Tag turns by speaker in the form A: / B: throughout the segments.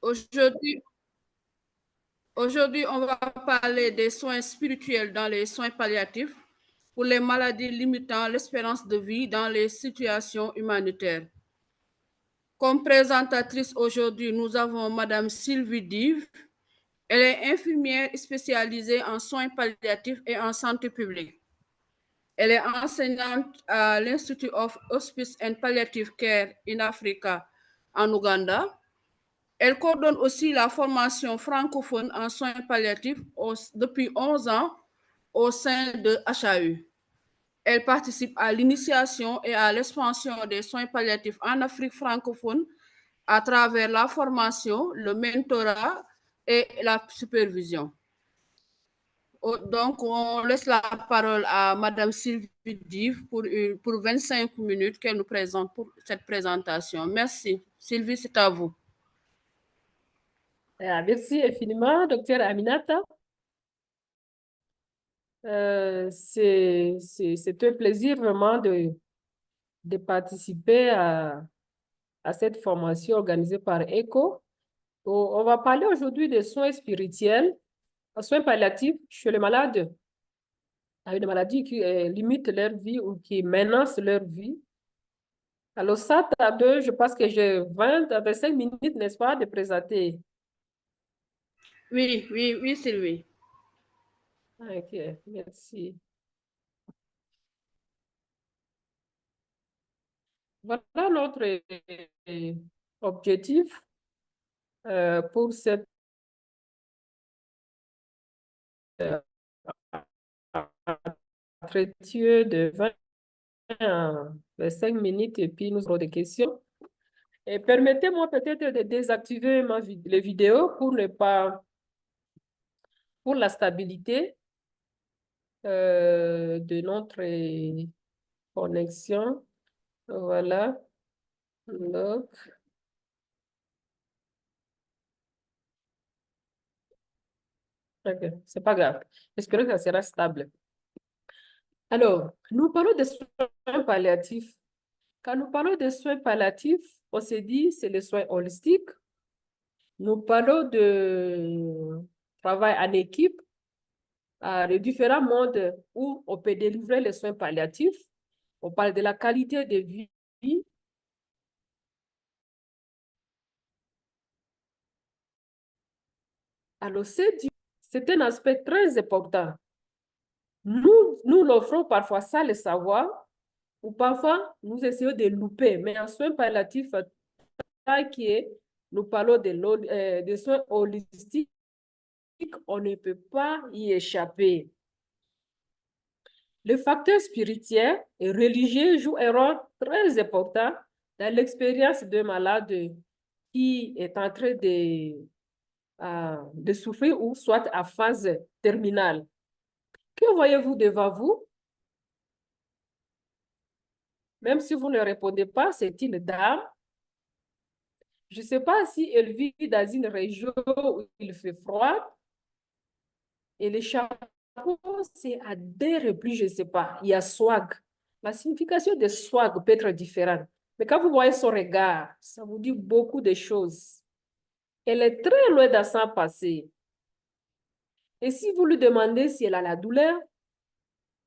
A: Aujourd'hui, Aujourd'hui, on va parler des soins spirituels dans les soins palliatifs pour les maladies limitant l'espérance de vie dans les situations humanitaires. Comme présentatrice aujourd'hui, nous avons Madame Sylvie Dive. Elle est infirmière spécialisée en soins palliatifs et en santé publique. Elle est enseignante à l'Institute of Hospice and Palliative Care in Africa en Ouganda. Elle coordonne aussi la formation francophone en soins palliatifs depuis 11 ans au sein de HAU. Elle participe à l'initiation et à l'expansion des soins palliatifs en Afrique francophone à travers la formation, le mentorat et la supervision. Donc, on laisse la parole à Madame Sylvie Dive pour 25 minutes qu'elle nous présente pour cette présentation. Merci. Sylvie, c'est à vous.
B: Merci infiniment, docteur Aminata. C'est un plaisir vraiment de participer à cette formation organisée par ECHO. On va parler aujourd'hui des soins spirituels, soins palliatifs chez les malades avec des maladies qui limitent leur vie ou qui menacent leur vie. Alors ça, je pense que j'ai 20 à 25 minutes, n'est-ce pas, de présenter.
A: Oui, Sylvie.
B: Ok, merci. Voilà notre objectif pour cette entretien de 20 à 25 minutes et puis nous aurons des questions. Et permettez-moi peut-être de désactiver les vidéos pour la stabilité de notre connexion. Voilà. Donc, ok, c'est pas grave. J'espère que ça sera stable. Alors, nous parlons des soins palliatifs. Quand nous parlons de soins palliatifs, on se dit c'est les soins holistiques. Nous parlons de travail en équipe, de différents modes où on peut délivrer les soins palliatifs. On parle de la qualité de vie. Alors, c'est un aspect très important. Nous l'offrons parfois sans le savoir, ou parfois nous essayons de louper. Mais en soins palliatifs, nous parlons de soins holistiques, on ne peut pas y échapper. Le facteur spirituel et religieux joue un rôle très important dans l'expérience d'un malade qui est en train de souffrir ou soit à phase terminale. Que voyez-vous devant vous? Même si vous ne répondez pas, c'est une dame. Je ne sais pas si elle vit dans une région où il fait froid. Et le chapeau, c'est à des replis, je ne sais pas. Il y a swag. La signification de swag peut être différente. Mais quand vous voyez son regard, ça vous dit beaucoup de choses. Elle est très loin de s'en passer. Et si vous lui demandez si elle a la douleur,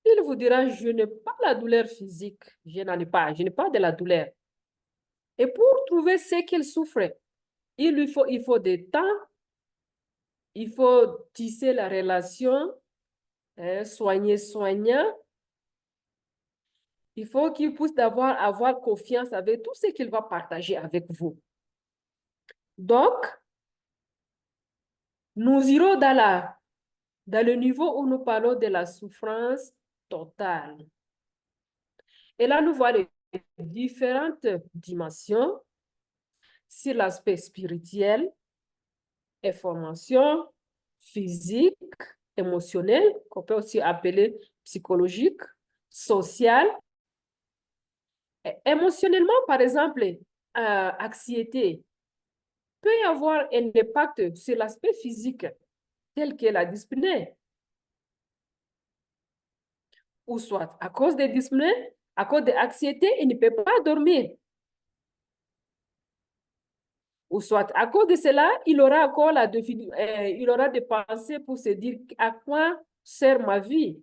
B: il vous dira, je n'ai pas la douleur physique. Je n'en ai pas. Je n'ai pas de la douleur. Et pour trouver ce qu'elle souffre, il faut des temps. Il faut tisser la relation, soignant. Il faut qu'il puisse avoir confiance avec tout ce qu'il va partager avec vous. Donc, nous irons dans le niveau où nous parlons de la souffrance totale. Et là, nous voyons les différentes dimensions sur l'aspect spirituel, information, physique, émotionnel, qu'on peut aussi appeler psychologique, social. Émotionnellement, par exemple, anxiété peut y avoir un impact sur l'aspect physique, tel que la dyspnée. Ou soit, à cause de dyspnée, à cause de l'anxiété, il ne peut pas dormir. ou soit à cause de cela, il aura encore il aura des pensées pour se dire à quoi sert ma vie.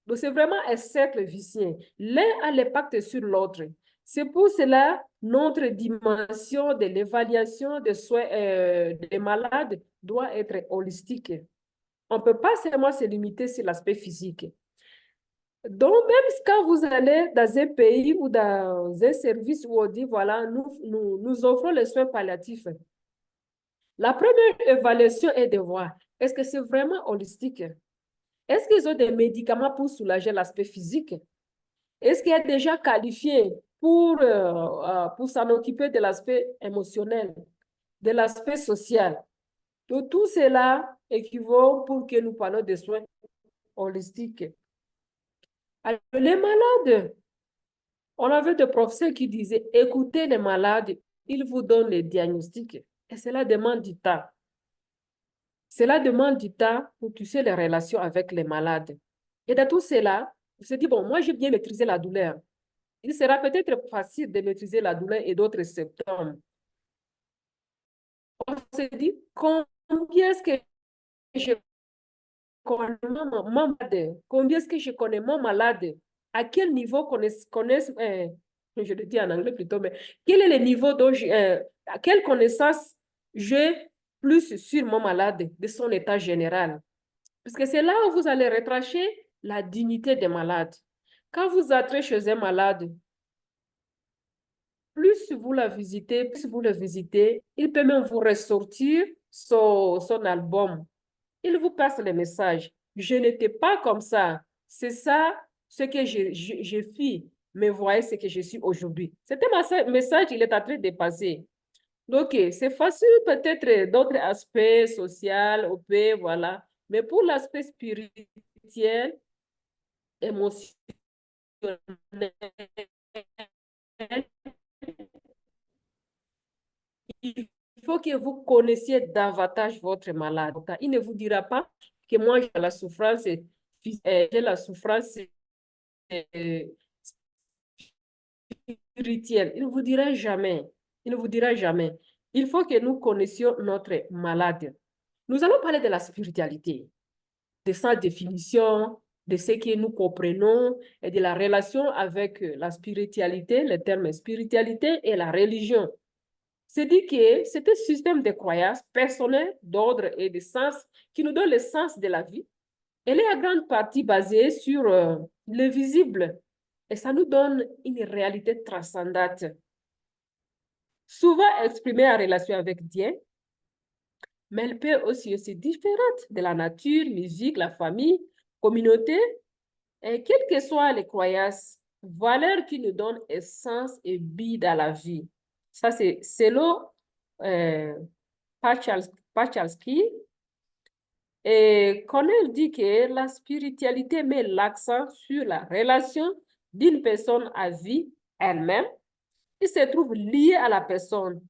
B: Donc, c'est vraiment un cercle vicieux. L'un a l'impact sur l'autre. C'est pour cela notre dimension de l'évaluation des soins des malades doit être holistique. On ne peut pas seulement se limiter sur l'aspect physique. Donc, même quand vous allez dans un pays ou dans un service où on dit, voilà, nous offrons les soins palliatifs, la première évaluation est de voir, est-ce que c'est vraiment holistique? Est-ce qu'ils ont des médicaments pour soulager l'aspect physique? Est-ce qu'il est déjà qualifié pour s'en occuper de l'aspect émotionnel, de l'aspect social? Donc, tout cela équivaut pour que nous parlons de soins holistiques. Alors, les malades, on avait des professeurs qui disaient, écoutez les malades, ils vous donnent les diagnostics. Et cela demande du temps. Cela demande du temps pour tisser les relations avec les malades. Et dans tout cela, on se dit, bon, moi, j'ai bien maîtrisé la douleur. Il sera peut-être facile de maîtriser la douleur et d'autres symptômes. On se dit, combien est-ce que je connais mon malade? Combien est-ce que je connais mon malade? À quel niveau je le dis en anglais plutôt, mais quel est le niveau dont à quelle connaissance j'ai plus sur mon malade, de son état général? Parce que c'est là où vous allez retracer la dignité des malades. Quand vous entrez chez un malade, plus vous le visitez, il peut même vous ressortir son album. Il vous passe le message. Je n'étais pas comme ça. C'est ça ce que je fis. Mais voyez ce que je suis aujourd'hui. C'était un message, il est en train de passer. Donc, c'est facile peut-être d'autres aspects sociaux, OP, voilà. Mais pour l'aspect spirituel, émotionnel, il faut que vous connaissiez davantage votre malade. Il ne vous dira pas que moi, j'ai la souffrance spirituelle. Il ne vous dira jamais. Il ne vous dira jamais. Il faut que nous connaissions notre malade. Nous allons parler de la spiritualité, de sa définition, de ce que nous comprenons et de la relation avec la spiritualité, le terme spiritualité et la religion. C'est dit que c'est un système de croyances personnelles, d'ordre et de sens qui nous donne le sens de la vie. Elle est à grande partie basée sur le visible et ça nous donne une réalité transcendante, souvent exprimée en relation avec Dieu, mais elle peut aussi être différente de la nature, musique, la famille, communauté, et quelles que soient les croyances, valeurs qui nous donnent essence et vie dans la vie. Ça, c'est selon Pachalski. Et Connell dit que la spiritualité met l'accent sur la relation d'une personne à vie elle-même qui se trouve liée à la personne.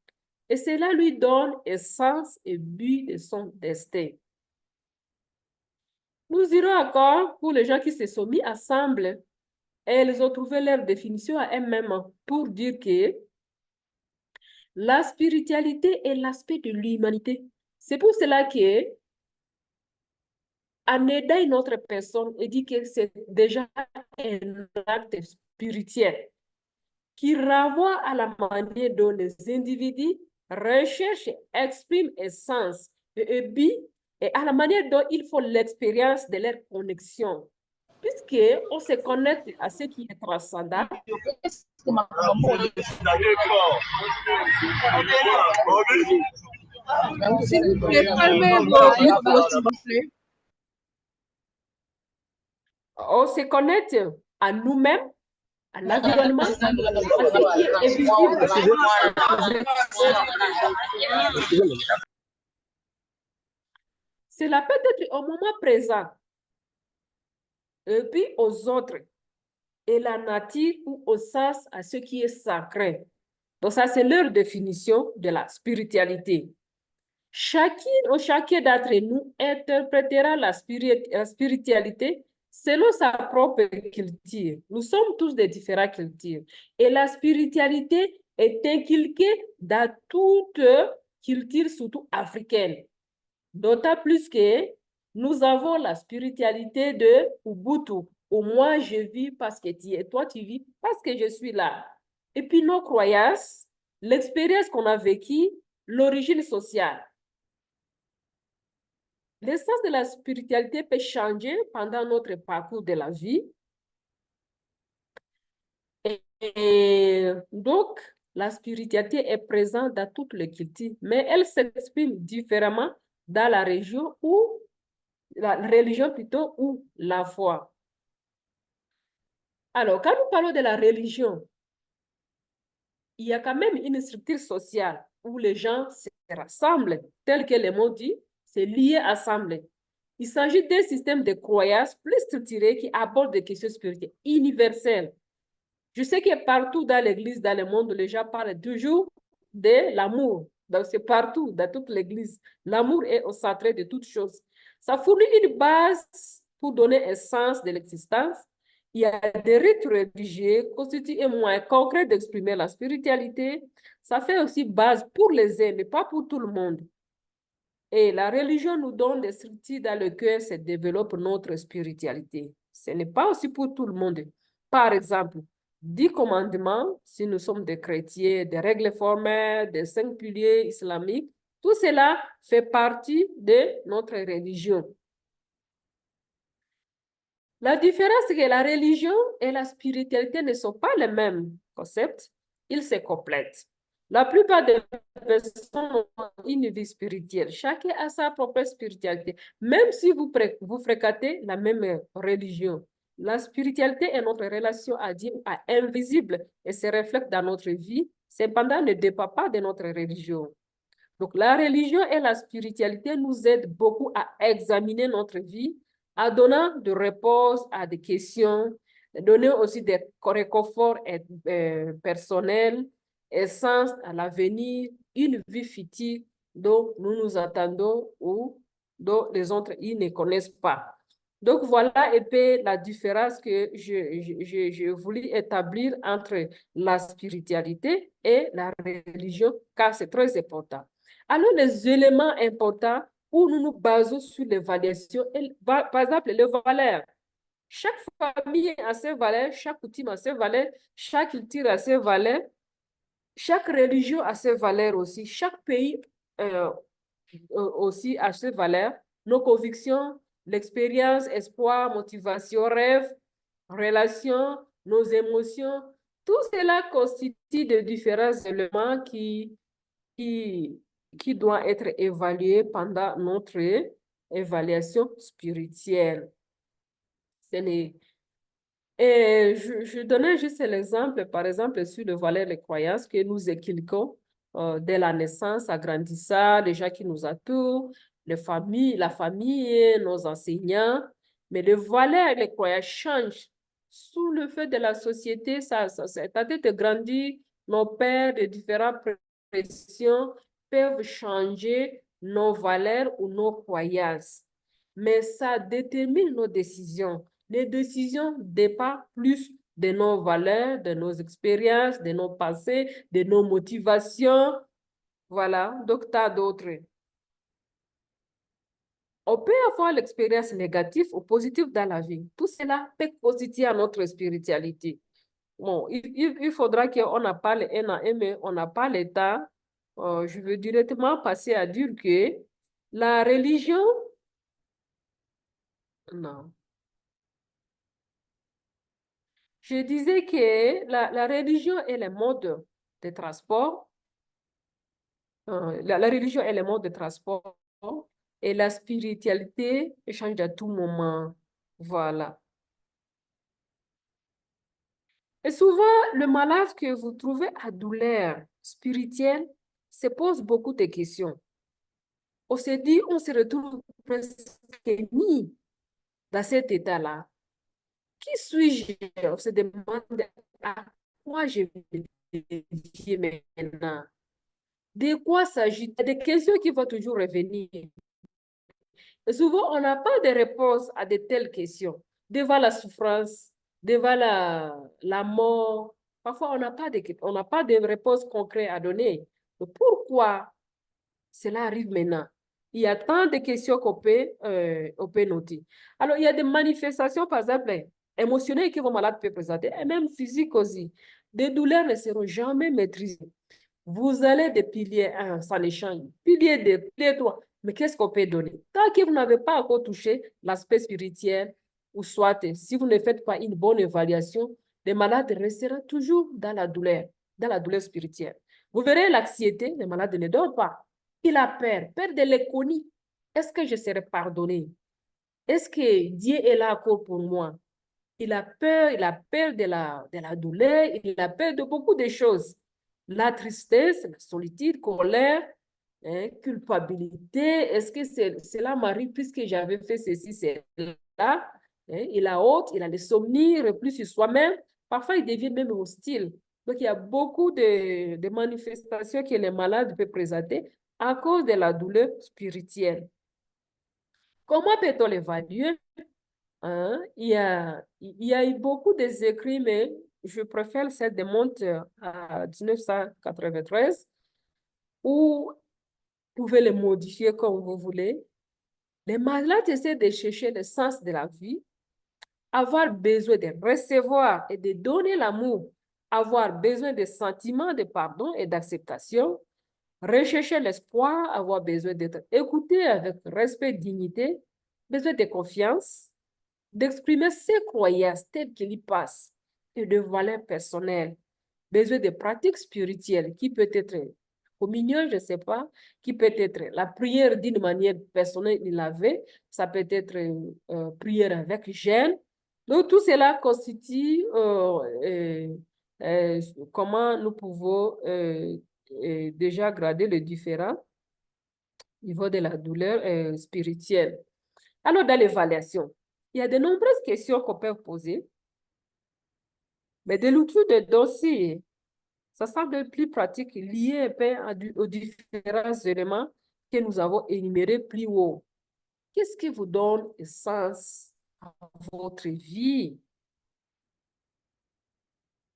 B: Et cela lui donne essence et but de son destin. Nous irons encore pour les gens qui se sont mis ensemble et elles ont trouvé leur définition à elles-mêmes pour dire que la spiritualité est l'aspect de l'humanité. C'est pour cela que en aidant une autre personne, il dit que c'est déjà un acte spirituel qui renvoie à la manière dont les individus recherchent, expriment essence et but et à la manière dont ils font l'expérience de leur connexion. Puisqu'on se connecte à ce qui est transcendant,
A: S'il vous plaît, fermez vos micros, s'il vous plaît.
B: On se connecte à nous-mêmes, à l'environnement, à ce qui est visible. Cela peut être au moment présent, et puis aux autres, et la nature ou au sens à ce qui est sacré. Donc ça, c'est leur définition de la spiritualité. Chacune ou chacun d'entre nous interprétera la spiritualité selon sa propre culture. Nous sommes tous de différentes cultures. Et la spiritualité est inculqué dans toute culture, surtout africaine. D'autant plus que nous avons la spiritualité de Ubuntu, où moi je vis parce que tu es, toi tu vis parce que je suis là. Et puis nos croyances, l'expérience qu'on a vécue, l'origine sociale. L'essence de la spiritualité peut changer pendant notre parcours de la vie. Et donc, la spiritualité est présente dans toutes les cultures, mais elle s'exprime différemment dans la région ou la religion plutôt ou la foi. Alors, quand nous parlons de la religion, il y a quand même une structure sociale où les gens se rassemblent, tel que le mot dit, c'est lié ensemble. Il s'agit d'un système de croyances plus structuré qui aborde des questions spirituelles universelles. Je sais que partout dans l'Église, dans le monde, les gens parlent toujours de l'amour. Donc, c'est partout, dans toute l'Église. L'amour est au centre de toutes choses. Ça fournit une base pour donner un sens de l'existence. Il y a des rites religieux constituent un moyen concret d'exprimer la spiritualité. Ça fait aussi base pour les uns, mais pas pour tout le monde. Et la religion nous donne des structures dans lesquelles se développe notre spiritualité. Ce n'est pas aussi pour tout le monde. Par exemple, 10 commandements, si nous sommes des chrétiens, des règles formelles, des 5 piliers islamiques, tout cela fait partie de notre religion. La différence, c'est que la religion et la spiritualité ne sont pas les mêmes concepts, ils se complètent. La plupart des personnes ont une vie spirituelle. Chacun a sa propre spiritualité. Même si vous fréquentez la même religion, la spiritualité est notre relation à Dieu invisible et se reflète dans notre vie. Cependant, ne dépend pas de notre religion. Donc, la religion et la spiritualité nous aident beaucoup à examiner notre vie, en donnant de réponses à des questions, donner aussi des réconforts personnels, et sens à l'avenir, une vie future dont nous nous attendons ou dont les autres ils ne connaissent pas. Donc, voilà un peu la différence que je voulais établir entre la spiritualité et la religion, car c'est très important. Alors, les éléments importants où nous nous basons sur l'évaluation, par exemple, les valeurs. Chaque famille a ses valeurs, chaque coutume a ses valeurs, chaque culture a ses valeurs, chaque religion a ses valeurs aussi, chaque pays aussi a ses valeurs, nos convictions, l'expérience, espoir, motivation, rêve, relations, nos émotions, tout cela constitue de différents éléments qui doit être évalué pendant notre évaluation spirituelle. Et je donnais juste l'exemple, par exemple, sur le valeur des croyances que nous inculquons dès la naissance, en grandissant, les gens qui nous entourent, la famille, nos enseignants. Mais les valeurs et les croyances changent sous le feu de la société. C'est-à-dire de grandir, nos pères de différentes pressions peuvent changer nos valeurs ou nos croyances. Mais ça détermine nos décisions. Les décisions dépendent plus de nos valeurs, de nos expériences, de nos passés, de nos motivations. Voilà, donc t'as d'autres. On peut avoir l'expérience négative ou positive dans la vie. Tout cela peut constituer à notre spiritualité. Bon, il faudra qu'on en parle un à un, mais on n'a pas le temps. Je veux directement passer à dire que la religion, non. Je disais que la religion est le mode de transport. La religion est le mode de transport et la spiritualité change à tout moment. Voilà. Et souvent, le malade que vous trouvez à douleur spirituelle se pose beaucoup de questions. On se dit, on se retrouve presque mis dans cet état-là. Qui suis-je? On se demande à quoi je vais dédier maintenant. De quoi s'agit-il? Il y a des questions qui vont toujours revenir. Et souvent, on n'a pas de réponse à de telles questions. Devant la souffrance, devant la mort, Parfois, on n'a pas de réponse concrète à donner. Donc, pourquoi cela arrive maintenant? Il y a tant de questions on peut noter. Alors, il y a des manifestations, par exemple, émotionnelles que vos malades peuvent présenter, et même physiques aussi. Des douleurs ne seront jamais maîtrisées. Vous allez des piliers 1, ça les change. Pilier 2, pilier 3. Mais qu'est-ce qu'on peut donner? Tant que vous n'avez pas encore touché l'aspect spirituel, ou soit si vous ne faites pas une bonne évaluation, les malades resteront toujours dans la douleur spirituelle. Vous verrez l'anxiété, les malades ne dorment pas. Il a peur de l'inconnu. Est-ce que je serai pardonné? Est-ce que Dieu est là encore pour moi? Il a peur de la douleur, il a peur de beaucoup de choses. La tristesse, la solitude, colère, hein, culpabilité. Est-ce que cela m'arrive puisque j'avais fait ceci, cela? Hein? Il a honte, il a des souvenirs, repli sur soi-même. Parfois, il devient même hostile. Donc, il y a beaucoup de manifestations que les malades peuvent présenter à cause de la douleur spirituelle. Comment peut-on l'évaluer? Hein? Il y a eu beaucoup d'écrits, mais je préfère celle de Monte à 1993, où vous pouvez les modifier comme vous voulez. Les malades essaient de chercher le sens de la vie, avoir besoin de recevoir et de donner l'amour, avoir besoin de sentiments de pardon et d'acceptation, rechercher l'espoir, avoir besoin d'être écouté avec respect, dignité, besoin de confiance, d'exprimer ses croyances telles qu'elles y passent et de valeurs personnelles, besoin de pratiques spirituelles qui peut être communion, je ne sais pas, qui peut être la prière d'une manière personnelle, il l'avait, ça peut être prière avec jeûne. Donc, tout cela constitue comment nous pouvons déjà grader les différents niveaux de la douleur spirituelle. Alors, dans l'évaluation, il y a de nombreuses questions qu'on peut poser, mais de l'outil de dossier, ça semble plus pratique, lié un peu aux différents éléments que nous avons énumérés plus haut. Qu'est-ce qui vous donne sens à votre vie?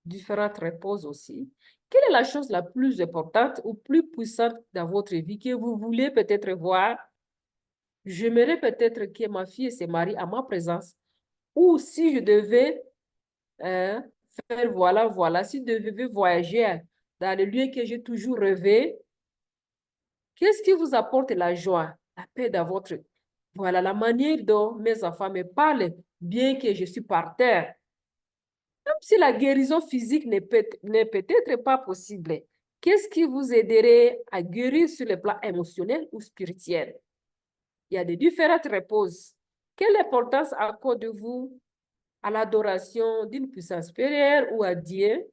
B: Différentes réponses aussi. Quelle est la chose la plus importante ou plus puissante dans votre vie que vous voulez peut-être voir? J'aimerais peut-être que ma fille se marie à ma présence. Ou si je devais faire voilà, si je devais voyager dans le lieu que j'ai toujours rêvé, qu'est-ce qui vous apporte la joie, la paix dans votre... Voilà la manière dont mes enfants me parlent, bien que je suis par terre. Même si la guérison physique n'est peut-être pas possible, qu'est-ce qui vous aiderait à guérir sur le plan émotionnel ou spirituel? Il y a de différentes réponses. Quelle importance accordez-vous à l'adoration d'une puissance supérieure ou à Dieu?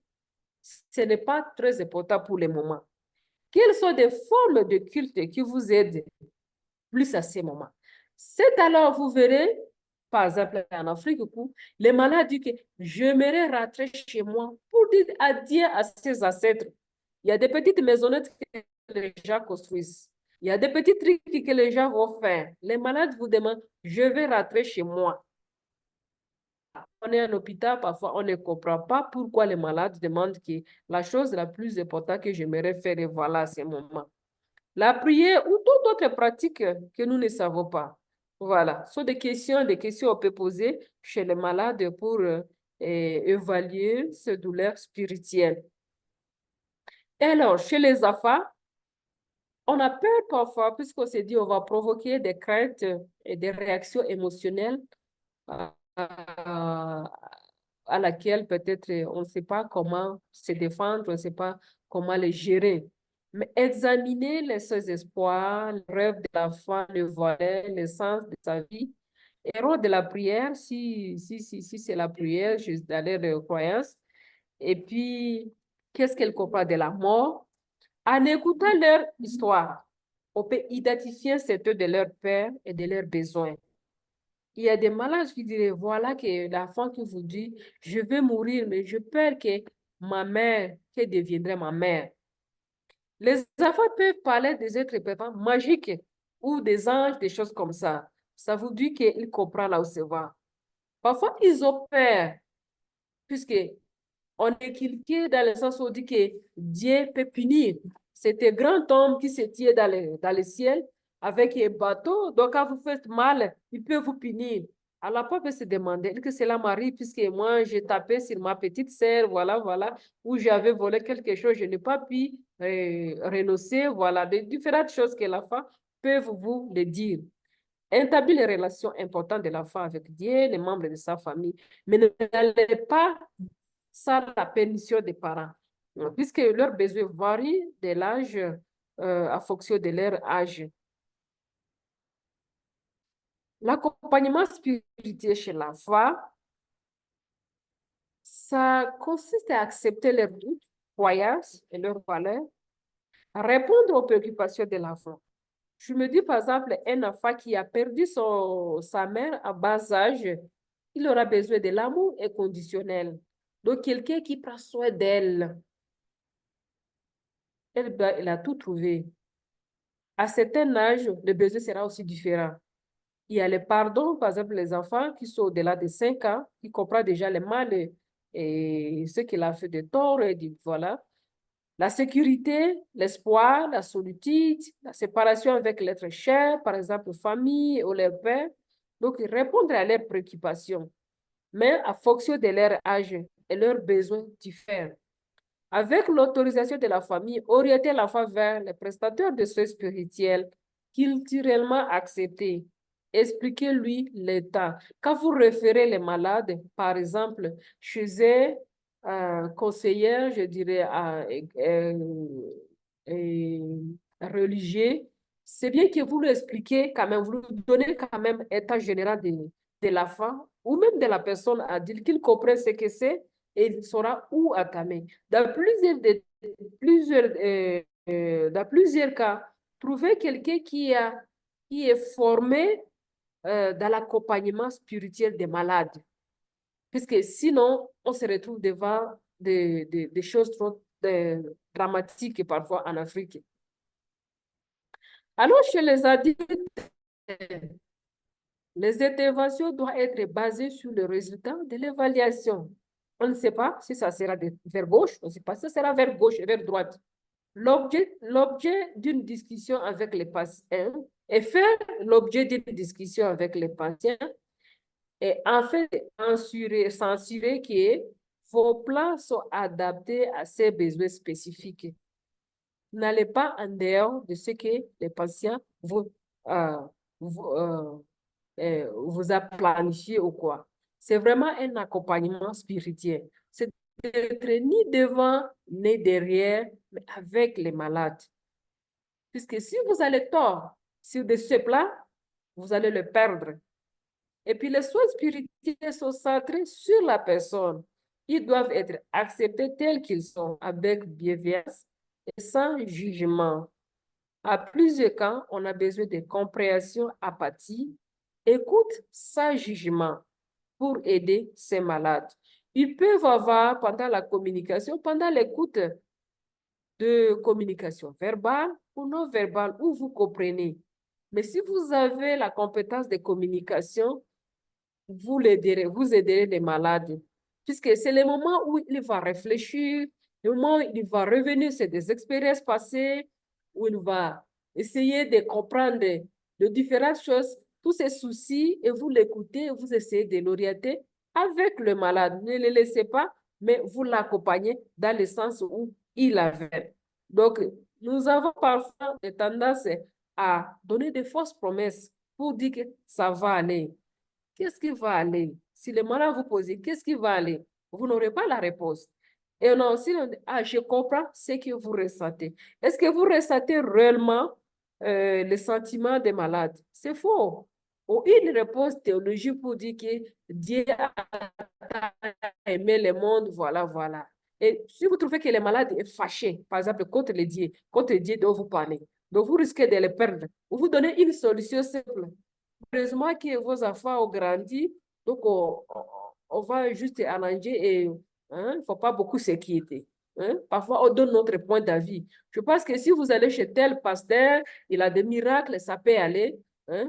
B: Ce n'est pas très important pour le moment. Quelles sont des formes de culte qui vous aident plus à ces moments? C'est alors, vous verrez, par exemple, en Afrique, les malades disent que j'aimerais rentrer chez moi pour dire adieu à ses ancêtres. Il y a des petites maisonnettes que les gens construisent. Il y a des petits trucs que les gens vont faire. Les malades vous demandent, je vais rentrer chez moi. On est en hôpital, parfois on ne comprend pas pourquoi les malades demandent que la chose la plus importante que j'aimerais faire, et voilà, à ce moment. La prière ou toute autre pratique que nous ne savons pas. Voilà, ce sont des questions qu'on peut poser chez les malades pour évaluer ce douleur spirituelle. Et alors, chez les enfants, on a peur parfois, puisqu'on s'est dit on va provoquer des craintes et des réactions émotionnelles à laquelle peut-être on ne sait pas comment se défendre, on ne sait pas comment les gérer. Mais examiner les seuls espoirs, les rêves de l'enfant, le volet, l'essence de sa vie, et le rôle de la prière, si c'est la prière, juste d'aller de croyance. Et puis, qu'est-ce qu'elle comprend de la mort? En écoutant leur histoire, on peut identifier certains de leurs peurs et de leurs besoins. Il y a des malades qui diraient, voilà que l'enfant qui vous dit, je vais mourir, mais je peur que ma mère, qu'elle deviendrait ma mère. Les enfants peuvent parler des êtres vivants magiques ou des anges, des choses comme ça. Ça vous dit qu'ils comprennent là où c'est va. Parfois, ils ont peur, puisque on est cliqué dans le sens où on dit que Dieu peut punir. C'est un grand homme qui se tient dans le ciel avec un bateau. Donc, quand vous faites mal, il peut vous punir. Alors, papa peut se demander que cela m'arrive puisque moi, j'ai tapé sur ma petite sœur, voilà, où j'avais volé quelque chose, je n'ai pas pu renoncer, voilà, de différentes choses que l'enfant peuvent vous le dire. Établir les relations importantes de l'enfant avec Dieu, les membres de sa famille, mais n'allez pas sans la permission des parents, puisque leurs besoins varient de l'âge en fonction de leur âge. L'accompagnement spirituel chez l'enfant, ça consiste à accepter leurs doutes, croyances et leurs valeurs, à répondre aux préoccupations de l'enfant. Je me dis, par exemple, un enfant qui a perdu sa mère à bas âge, il aura besoin de l'amour inconditionnel. Donc, quelqu'un qui prend soin d'elle. Elle a tout trouvé. À certain âge, le besoin sera aussi différent. Il y a le pardon, par exemple, les enfants qui sont au-delà de 5 ans, qui comprennent déjà le mal et ce qu'il a fait de tort, et voilà. La sécurité, l'espoir, la solitude, la séparation avec l'être cher, par exemple, famille ou leur père. Donc, répondre à leurs préoccupations, mais en fonction de leur âge et leurs besoins diffèrent. Avec l'autorisation de la famille, orienter l'enfant vers les prestataires de soins spirituels culturellement acceptés. Expliquez-lui l'état. Quand vous référez les malades, par exemple, chez un conseiller, je dirais, religieux, c'est bien que vous lui expliquez quand même, vous lui donnez quand même état général de l'enfant ou même de la personne adulte, qu'il comprenne ce que c'est et il saura où attamer. Dans plusieurs cas, trouver quelqu'un qui est formé dans l'accompagnement spirituel des malades. Puisque sinon, on se retrouve devant des choses trop dramatiques parfois en Afrique. Alors, chez les adultes, les interventions doivent être basées sur le résultat de l'évaluation. On ne sait pas si ça sera vers gauche, on ne sait pas si ça sera vers gauche et vers droite. L'objet d'une discussion avec les patients et faire l'objet d'une discussion avec les patients et en fait s'assurer que vos plans sont adaptés à ces besoins spécifiques. N'allez pas en dehors de ce que les patients vous a planifié ou quoi. C'est vraiment un accompagnement spirituel. C'est d'être ni devant, ni derrière, mais avec les malades. Puisque si vous allez tort sur de ce plan, vous allez le perdre. Et puis les soins spirituels sont centrés sur la personne. Ils doivent être acceptés tels qu'ils sont, avec bienveillance et sans jugement. À plusieurs cas, on a besoin de compréhension, apathie, écoute sans jugement pour aider ces malades. Ils peuvent avoir pendant la communication, pendant l'écoute de communication verbale ou non verbale, où vous comprenez. Mais si vous avez la compétence de communication, vous aiderez les malades, puisque c'est le moment où il va réfléchir, le moment où il va revenir sur des expériences passées, où il va essayer de comprendre de différentes choses, tous ces soucis, et vous l'écoutez, vous essayez de l'orienter avec le malade. Ne le laissez pas, mais vous l'accompagnez dans le sens où il avait. Donc, nous avons parfois tendance à donner de fausses promesses pour dire que ça va aller. Qu'est-ce qui va aller? Si le malade vous pose, qu'est-ce qui va aller? Vous n'aurez pas la réponse. Et on a aussi, je comprends ce que vous ressentez. Est-ce que vous ressentez réellement le sentiment des malades? C'est faux. Ou une réponse théologique pour dire que Dieu a aimé le monde, voilà. Et si vous trouvez que le malade est fâché, par exemple, contre Dieu dont vous parlez, donc vous risquez de le perdre. Vous donnez une solution simple. Heureusement que vos enfants ont grandi, donc on va juste arranger et il ne faut pas beaucoup s'inquiéter. Parfois, on donne notre point d'avis. Je pense que si vous allez chez tel pasteur, il a des miracles, ça peut aller.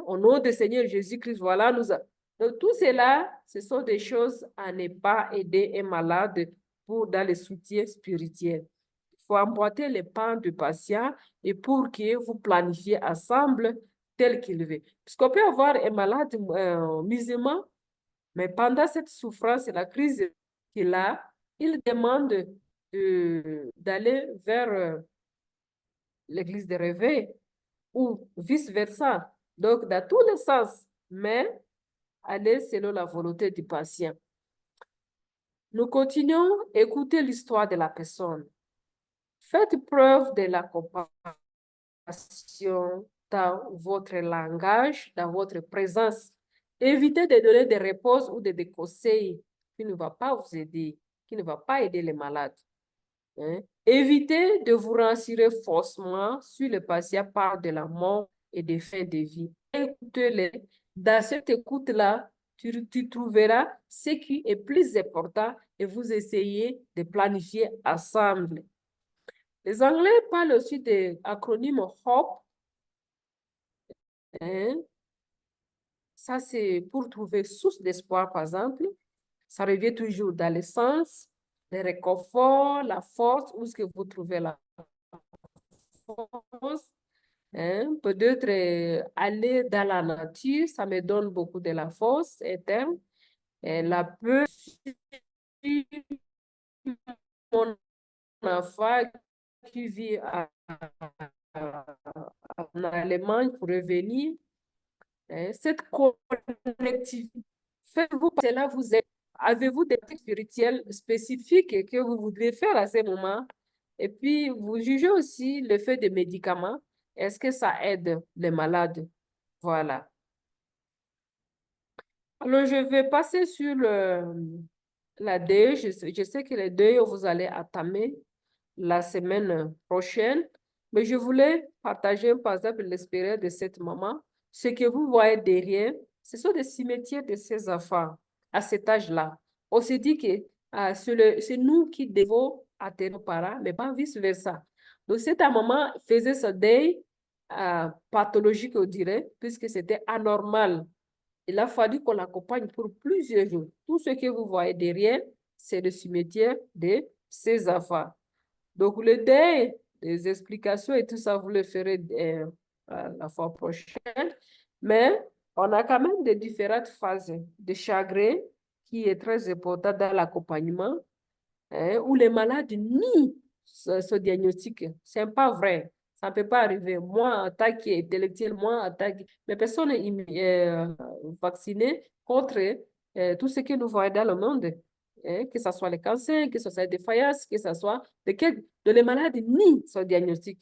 B: Au nom du Seigneur Jésus-Christ, donc tout cela, ce sont des choses à ne pas aider un malade dans le soutien spirituel. Il faut emboîter les pas du patient et pour que vous planifiez ensemble tel qu'il veut. Parce qu'on peut avoir un malade musulman, mais pendant cette souffrance et la crise qu'il a, il demande d'aller vers l'église de réveil ou vice-versa. Donc, dans tous les sens, mais aller selon la volonté du patient. Nous continuons à écouter l'histoire de la personne. Faites preuve de la compassion dans votre langage, dans votre présence. Évitez de donner des réponses ou des conseils qui ne vont pas vous aider, qui ne vont pas aider les malades. Hein? Évitez de vous rassurer faussement sur le patient parle de la mort et des fins de vie. Écoutez-les. Dans cette écoute-là, tu trouveras ce qui est plus important et vous essayez de planifier ensemble. Les Anglais parlent aussi de l'acronyme HOPE. Hein? Ça, c'est pour trouver source d'espoir, par exemple. Ça revient toujours dans le sens, le réconfort, la force, où est-ce que vous trouvez la force. Hein? Peut-être aller dans la nature, ça me donne beaucoup de la force interne. Et la peur, mon enfant qui vit en Allemagne pour revenir, hein? Cette connectivité, faites-vous, cela vous aide. Avez-vous des pratiques spirituelles spécifiques que vous voudriez faire à ce moment? Et puis, vous jugez aussi l'effet des médicaments. Est-ce que ça aide les malades? Voilà. Alors, je vais passer sur la deuil. Je sais que les deuils, vous allez entamer la semaine prochaine, mais je voulais partager, par exemple, l'expérience de cette maman. Ce que vous voyez derrière, ce sont des cimetières de ses enfants à cet âge-là. On se dit que c'est nous qui devons atteindre nos parents, mais pas vice-versa. Donc, cette maman faisait ce deuil pathologique, on dirait, puisque c'était anormal. Il a fallu qu'on l'accompagne pour plusieurs jours. Tout ce que vous voyez derrière, c'est le cimetière de ses enfants. Donc, le deuil, les explications et tout ça, vous le ferez la fois prochaine. Mais on a quand même des différentes phases de chagrin qui est très important dans l'accompagnement, hein, où les malades nient ce diagnostic. Ce n'est pas vrai. Ça ne peut pas arriver. Moi, en tant qu'intellectuel, moi, en tant que... Mais personne n'est vacciné contre tout ce que nous voyons dans le monde. Hein, que ce soit le cancer, que ce soit des défaillances, que ce soit de les malades nient son diagnostic.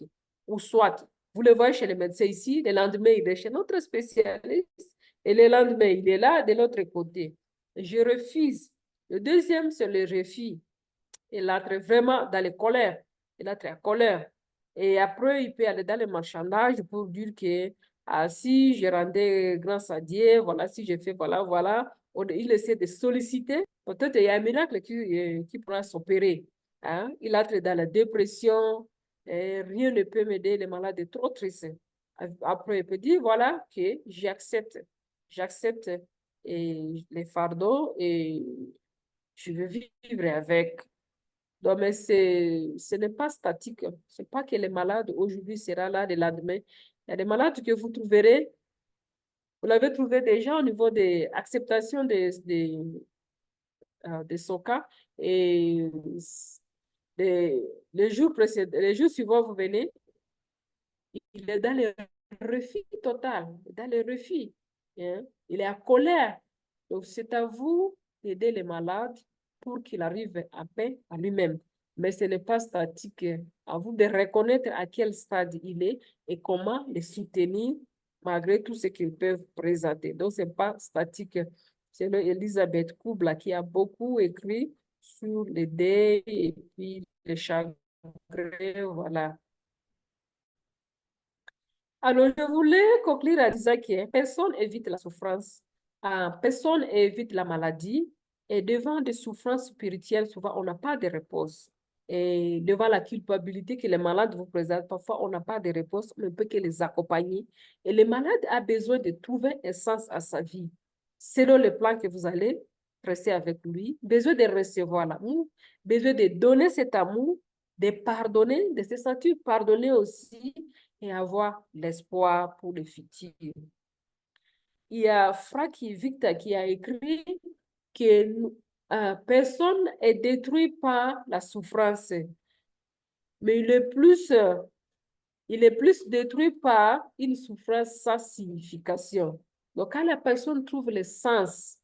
B: Ou soit, vous le voyez chez les médecins ici, le lendemain, il est chez notre spécialiste, et le lendemain, il est là, de l'autre côté. Je refuse. Le deuxième, c'est le refus. Il entre vraiment dans les colères. Il entre en colère. Et après, il peut aller dans le marchandage pour dire que si je rendais grâce à Dieu, voilà, si je fais, voilà, voilà. Il essaie de solliciter. Peut-être il y a un miracle qui pourra s'opérer. Hein? Il entre dans la dépression. Et rien ne peut m'aider, les malades sont trop tristes. Après, il peut dire, voilà, que j'accepte. J'accepte les fardeaux et je veux vivre avec. Donc, mais ce n'est pas statique. Ce n'est pas que les malades aujourd'hui seront là le lendemain. Il y a des malades que vous trouverez, vous l'avez trouvé déjà au niveau de l'acceptation de son cas. Et les jours précédents, les jours suivants, vous venez, il est dans le refus total, dans le refus. Hein? Il est en colère. Donc, c'est à vous d'aider les malades pour qu'il arrive à paix à lui-même. Mais ce n'est pas statique. À vous de reconnaître à quel stade il est et comment les soutenir malgré tout ce qu'ils peuvent présenter. Donc, ce n'est pas statique. C'est Elisabeth Kubla qui a beaucoup écrit sur les deuils et puis les chagrins. Voilà. Alors, je voulais conclure en disant que personne évite la souffrance, personne évite la maladie, et devant des souffrances spirituelles, souvent, on n'a pas de réponse. Et devant la culpabilité que les malades vous présentent, parfois, on n'a pas de réponse, on ne peut que les accompagner. Et le malade a besoin de trouver un sens à sa vie, selon le plan que vous allez rester avec lui, besoin de recevoir l'amour, besoin de donner cet amour, de pardonner, de se sentir pardonné aussi et avoir l'espoir pour le futur. Il y a Fraki Victor qui a écrit que personne est détruit par la souffrance, mais il est plus détruit par une souffrance sans signification. Donc, quand la personne trouve le sens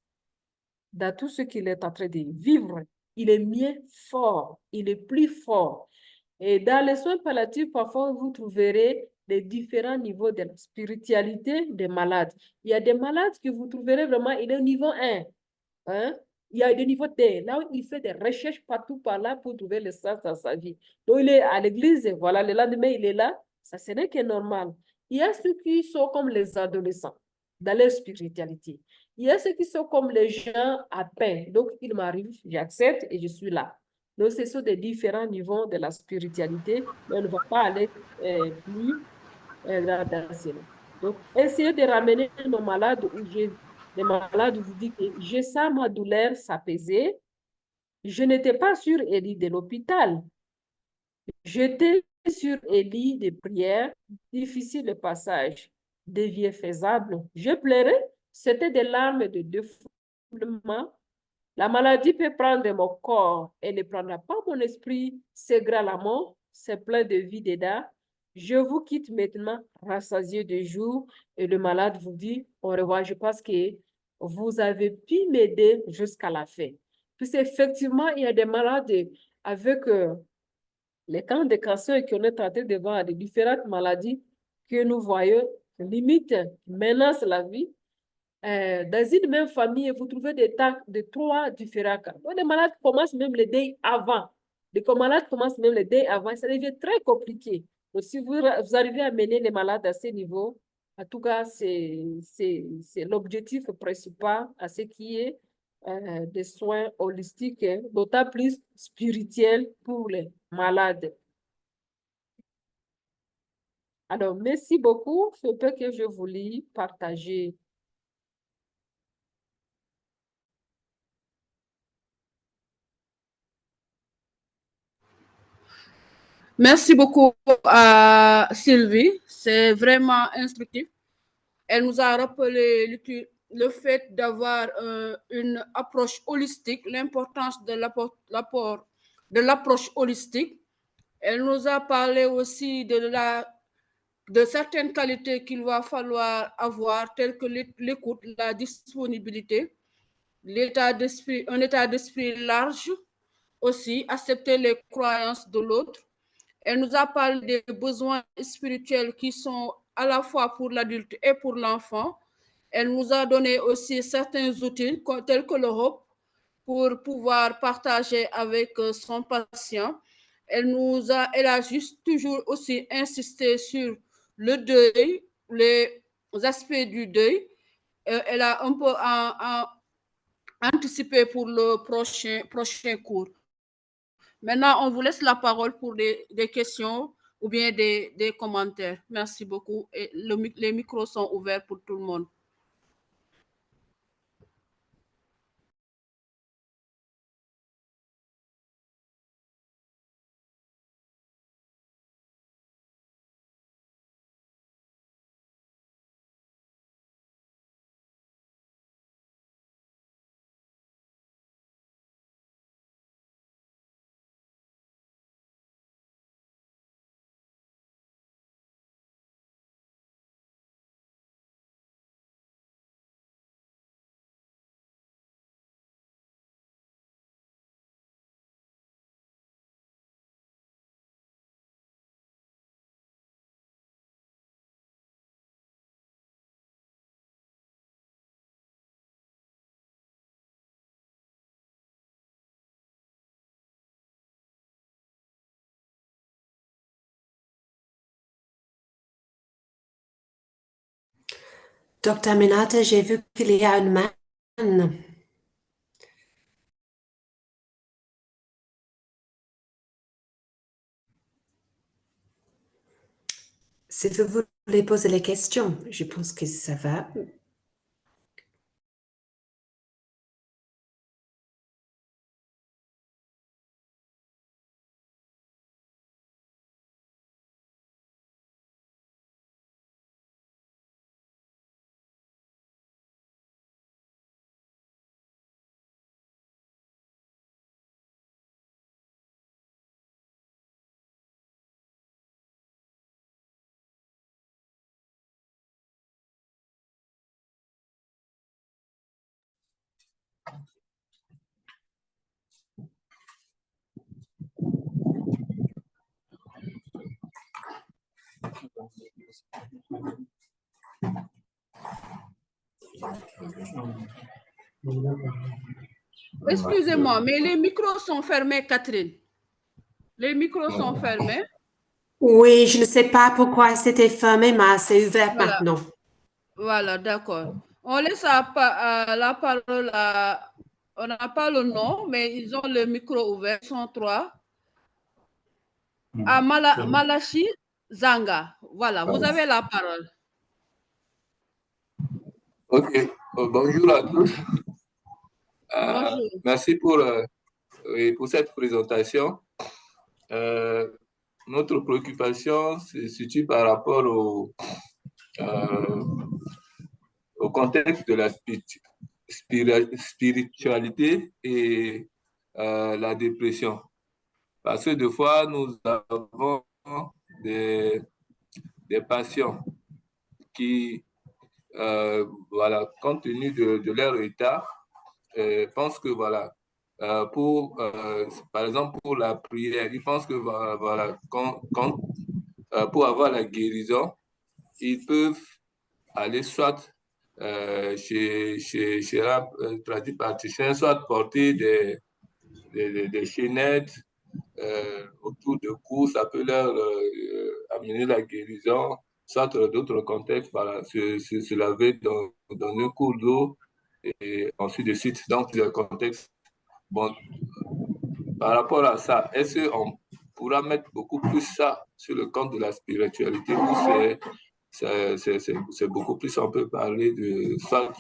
B: dans tout ce qu'il est en train de vivre, il est mieux fort, il est plus fort. Et dans les soins palliatifs, parfois, vous trouverez les différents niveaux de la spiritualité des malades. Il y a des malades que vous trouverez vraiment, il est au niveau 1. Hein? Il y a des niveaux D. Là, il fait des recherches partout par là pour trouver le sens dans sa vie. Donc, il est à l'église, voilà, le lendemain, il est là. Ça, ce n'est que normal. Il y a ceux qui sont comme les adolescents dans leur spiritualité. Il y a ceux qui sont comme les gens à peine. Donc, il m'arrive, j'accepte et je suis là. Donc, ce sont des différents niveaux de la spiritualité, mais on ne va pas aller plus dans cela. Donc, essayez de ramener nos malades où les malades vous disent que je sens ma douleur s'apaiser. Je n'étais pas sur un lit de l'hôpital. J'étais sur un lit de prière, difficile de passage, dévié faisable. Je pleurais, c'était des larmes de défoulement. La maladie peut prendre mon corps et ne prendra pas mon esprit. C'est grand la mort, c'est plein de vie dedans. Je vous quitte maintenant, rassasié de jour, et le malade vous dit au revoir. Je pense que vous avez pu m'aider jusqu'à la fin. Puis effectivement, il y a des malades avec les camps de cancer qu'on est en train de voir, des différentes maladies que nous voyons, limite, menacent la vie. Dans une même famille, vous trouvez des tas de 3 différents cas. Donc, les malades commencent même le deuil avant. Les malades commencent même le deuil avant. Ça devient très compliqué. Donc, si vous arrivez à mener les malades à ce niveau, en tout cas, c'est l'objectif principal à ce qui est des soins holistiques, hein, d'autant plus spirituels pour les malades. Alors, merci beaucoup. C'est un peu que je voulais partager.
A: Merci beaucoup à Sylvie. C'est vraiment instructif. Elle nous a rappelé le fait d'avoir une approche holistique, l'importance de l'approche holistique. Elle nous a parlé aussi de certaines qualités qu'il va falloir avoir, telles que l'écoute, la disponibilité, un état d'esprit large aussi, accepter les croyances de l'autre. Elle nous a parlé des besoins spirituels qui sont à la fois pour l'adulte et pour l'enfant. Elle nous a donné aussi certains outils tels que l'Europe pour pouvoir partager avec son patient. Elle a juste toujours aussi insisté sur le deuil, les aspects du deuil. Elle a un peu anticipé pour le prochain cours. Maintenant, on vous laisse la parole pour des questions ou bien des commentaires. Merci beaucoup. Et les micros sont ouverts pour tout le monde.
C: Docteur Minata, j'ai vu qu'il y a une main. Si vous voulez poser les questions, je pense que ça va.
A: Excusez-moi, mais les micros sont fermés, Catherine. Les micros sont fermés.
C: Oui, je ne sais pas pourquoi c'était fermé, mais c'est ouvert
A: Voilà.
C: maintenant.
A: Voilà, d'accord. On laisse la parole à... On n'a pas le nom, mais ils ont le micro ouvert. Ils sont 3. À Malachi Zanga. Voilà, vous avez la parole.
D: Ok, bonjour à tous.
A: Bonjour.
D: Merci pour cette présentation. Notre préoccupation se situe par rapport au contexte de la spiritualité et la dépression. Parce que des fois, nous avons des patients qui, voilà, compte tenu de leur état, pensent que, voilà, par exemple, pour la prière, ils pensent que, voilà, pour avoir la guérison, ils peuvent aller soit chez un praticien, soit porter des chaînettes autour de cou, ça peut leur amener la guérison, soit d'autres contextes, voilà, se laver dans un cours d'eau et ensuite de suite dans plusieurs contextes. Bon, par rapport à ça, est-ce qu'on pourra mettre beaucoup plus ça sur le compte de la spiritualité ou c'est beaucoup plus, on peut parler de soit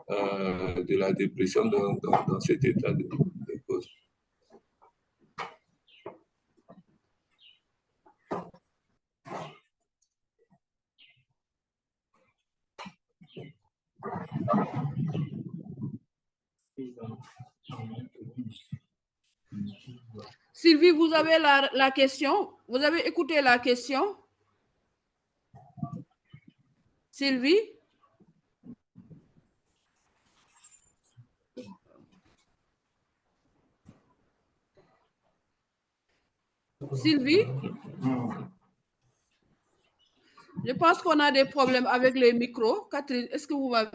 D: de la dépression dans cet état de cause.
A: Sylvie, vous avez la question? Vous avez écouté la question? Sylvie? Sylvie? Je pense qu'on a des problèmes avec les micros. Catherine, est-ce que vous m'avez...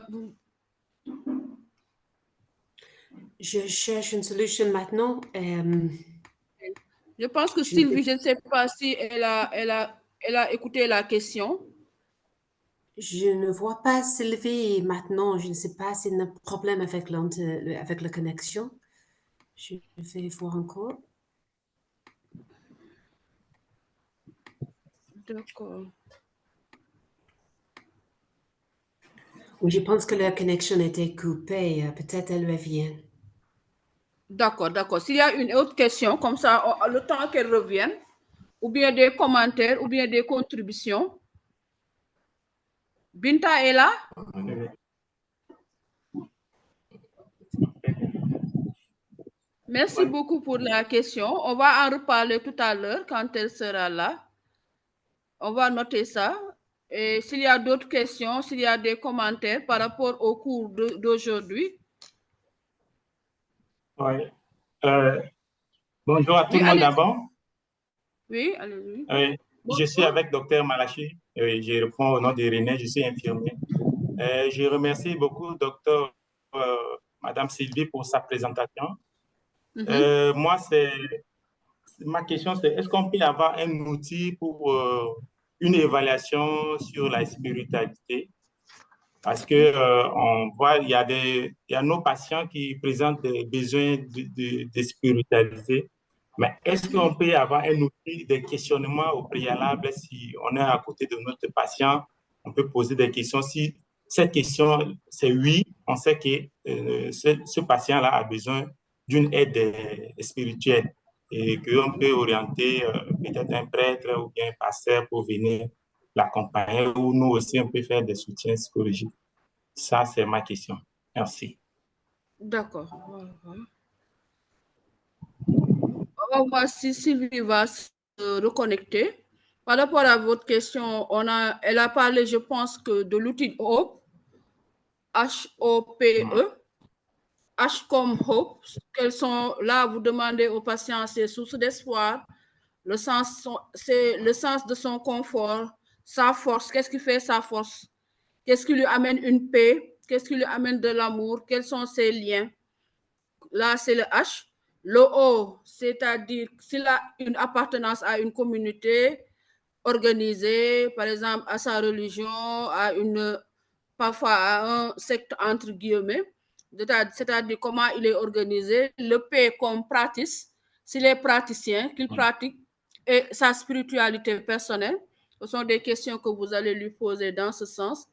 C: Je cherche une solution maintenant.
A: Je pense que Sylvie, je ne sais pas si elle a écouté la question.
C: Je ne vois pas Sylvie maintenant. Je ne sais pas s'il y a un problème avec la connexion. Je vais voir encore.
A: D'accord.
C: Oui, je pense que la connexion était coupée. Peut-être elle revient.
A: D'accord, d'accord. S'il y a une autre question, comme ça, le temps qu'elle revienne, ou bien des commentaires, ou bien des contributions. Binta est là? Merci beaucoup pour la question. On va en reparler tout à l'heure quand elle sera là. On va noter ça. Et s'il y a d'autres questions, s'il y a des commentaires par rapport au cours d'aujourd'hui.
E: Oui. Bonjour à tout le monde d'abord.
A: Oui, allez-y.
E: Je suis avec Dr Malachi. Je réponds au nom de René, je suis infirmier. Je remercie beaucoup Dr Madame Sylvie pour sa présentation. Moi, ma question, c'est est-ce qu'on peut avoir un outil pour une évaluation sur la spiritualité? Parce que on voit, il y a nos patients qui présentent des besoins de spiritualité. Mais est-ce qu'on peut avoir un outil de questionnement au préalable si on est à côté de notre patient? On peut poser des questions. Si cette question, c'est oui, on sait que ce patient-là a besoin d'une aide spirituelle et qu'on peut orienter peut-être un prêtre ou bien un pasteur pour venir l'accompagner, ou nous aussi, on peut faire des soutiens psychologiques. Ça, c'est ma question. Merci.
A: D'accord. On va voir si Sylvie va se reconnecter. Par rapport à votre question, elle a parlé, je pense, que de l'outil HOPE, H-O-P-E, H comme Hope. Quelles sont, là, vous demandez aux patients ses sources d'espoir, c'est le sens de son confort, sa force, qu'est-ce qui fait sa force? Qu'est-ce qui lui amène une paix? Qu'est-ce qui lui amène de l'amour? Quels sont ses liens? Là, c'est le H. Le O, c'est-à-dire s'il a une appartenance à une communauté organisée, par exemple à sa religion, parfois à un secte entre guillemets, c'est-à-dire comment il est organisé. Le P comme pratique, s'il est praticien, qu'il pratique, et sa spiritualité personnelle. Ce sont des questions que vous allez lui poser dans ce sens.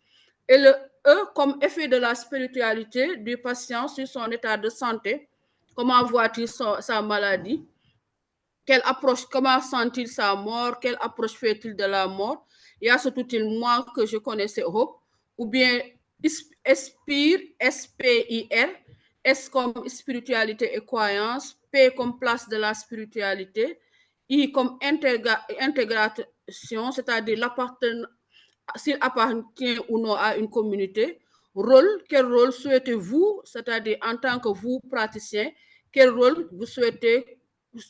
A: Et le E comme effet de la spiritualité du patient sur son état de santé. Comment voit-il sa maladie? Quelle approche, comment sent-il sa mort? Quelle approche fait-il de la mort? Il y a surtout moi que je connaissais Hope, ou bien Espire, S-P-I-R, S comme spiritualité et croyance, P comme place de la spiritualité, I comme intégration, c'est-à-dire l'appartenance, s'il appartient ou non à une communauté. Rôle, quel rôle souhaitez-vous, c'est-à-dire en tant que vous, praticien, quel rôle vous souhaitez,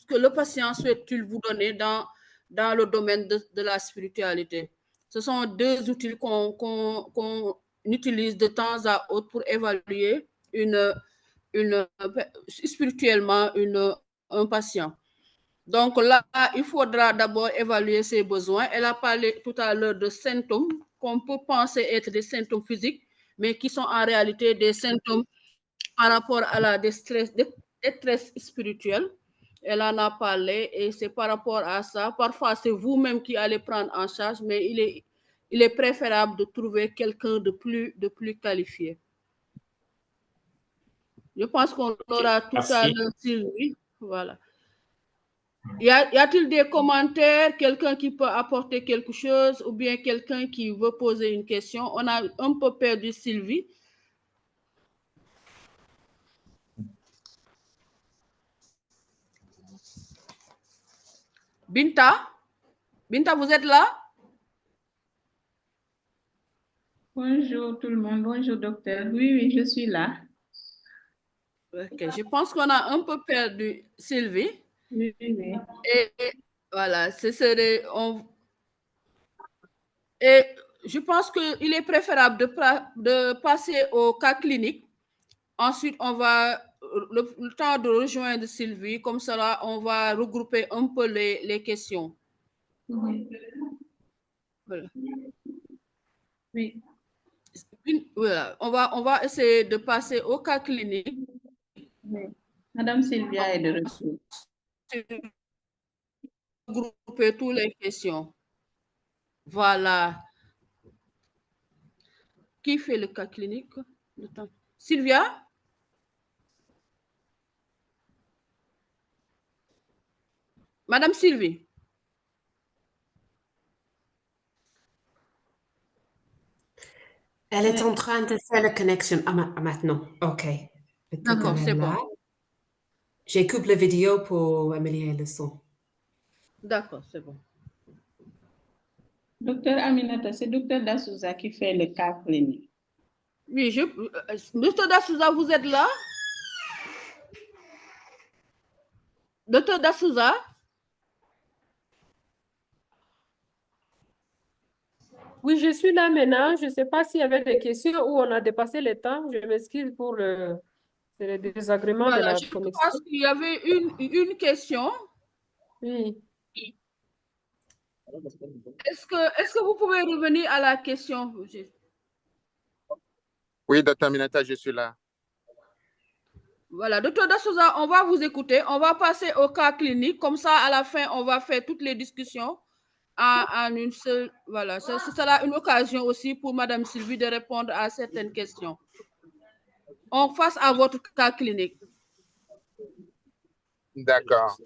A: que le patient souhaite-t-il vous donner dans le domaine de la spiritualité? Ce sont deux outils qu'on utilise de temps à autre pour évaluer spirituellement un patient. Donc là, il faudra d'abord évaluer ses besoins. Elle a parlé tout à l'heure de symptômes qu'on peut penser être des symptômes physiques, mais qui sont en réalité des symptômes par rapport à la détresse spirituelle. Elle en a parlé et c'est par rapport à ça. Parfois, c'est vous-même qui allez prendre en charge, mais il est préférable de trouver quelqu'un de plus qualifié. Je pense qu'on aura tout à l'heure, Sylvie. Voilà. Y a-t-il des commentaires, quelqu'un qui peut apporter quelque chose ou bien quelqu'un qui veut poser une question? On a un peu perdu Sylvie. Binta? Binta, vous êtes là?
F: Bonjour tout le monde, bonjour docteur. Oui, oui, je suis là.
A: Ok, je pense qu'on a un peu perdu Sylvie.
F: Oui, oui.
A: Et voilà, et je pense qu'il est préférable de passer au cas clinique. Ensuite, on va le temps de rejoindre Sylvie. Comme cela, on va regrouper un peu les questions. Voilà.
F: Oui.
A: Voilà. On va essayer de passer au cas clinique.
F: Oui. Madame Sylvia est de retour.
A: Regrouper toutes les questions. Voilà. Qui fait le cas clinique? Sylvia? Madame Sylvie?
C: Elle est en train de faire la connexion maintenant. OK.
A: D'accord, c'est bon.
C: J'ai coupé la vidéo pour améliorer le son.
A: D'accord, c'est bon.
F: Docteur Aminata, c'est docteur Dassouza qui fait le cas clinique.
A: Oui, docteur Dassouza, vous êtes là? Docteur Dassouza?
B: Oui, je suis là maintenant. Je ne sais pas s'il y avait des questions ou on a dépassé le temps. Je m'excuse pour le désagrément de la connexion.
A: Je pense qu'il y avait une question.
B: Oui.
A: Est-ce que vous pouvez revenir à la question?
G: Oui, docteur Minata, je suis là.
A: Voilà, docteur Dassouza, on va vous écouter. On va passer au cas clinique. Comme ça, à la fin, on va faire toutes les discussions en une seule. Voilà, ce sera une occasion aussi pour Madame Sylvie de répondre à certaines questions. On passe à votre cas clinique.
G: D'accord.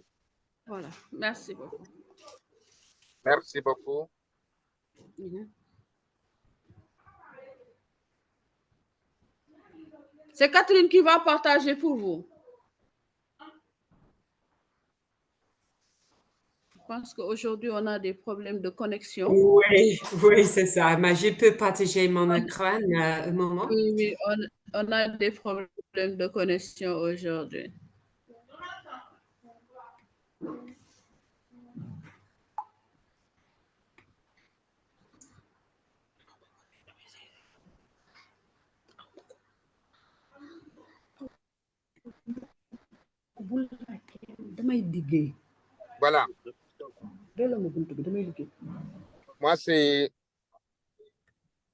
A: Voilà, merci beaucoup.
G: Merci beaucoup.
A: C'est Catherine qui va partager pour vous. Je pense qu'aujourd'hui, on a des problèmes de connexion.
C: Oui, oui, c'est ça. Mais je peux partager mon écran un moment.
A: Oui, on a des problèmes de connexion aujourd'hui.
G: Voilà. Moi, c'est...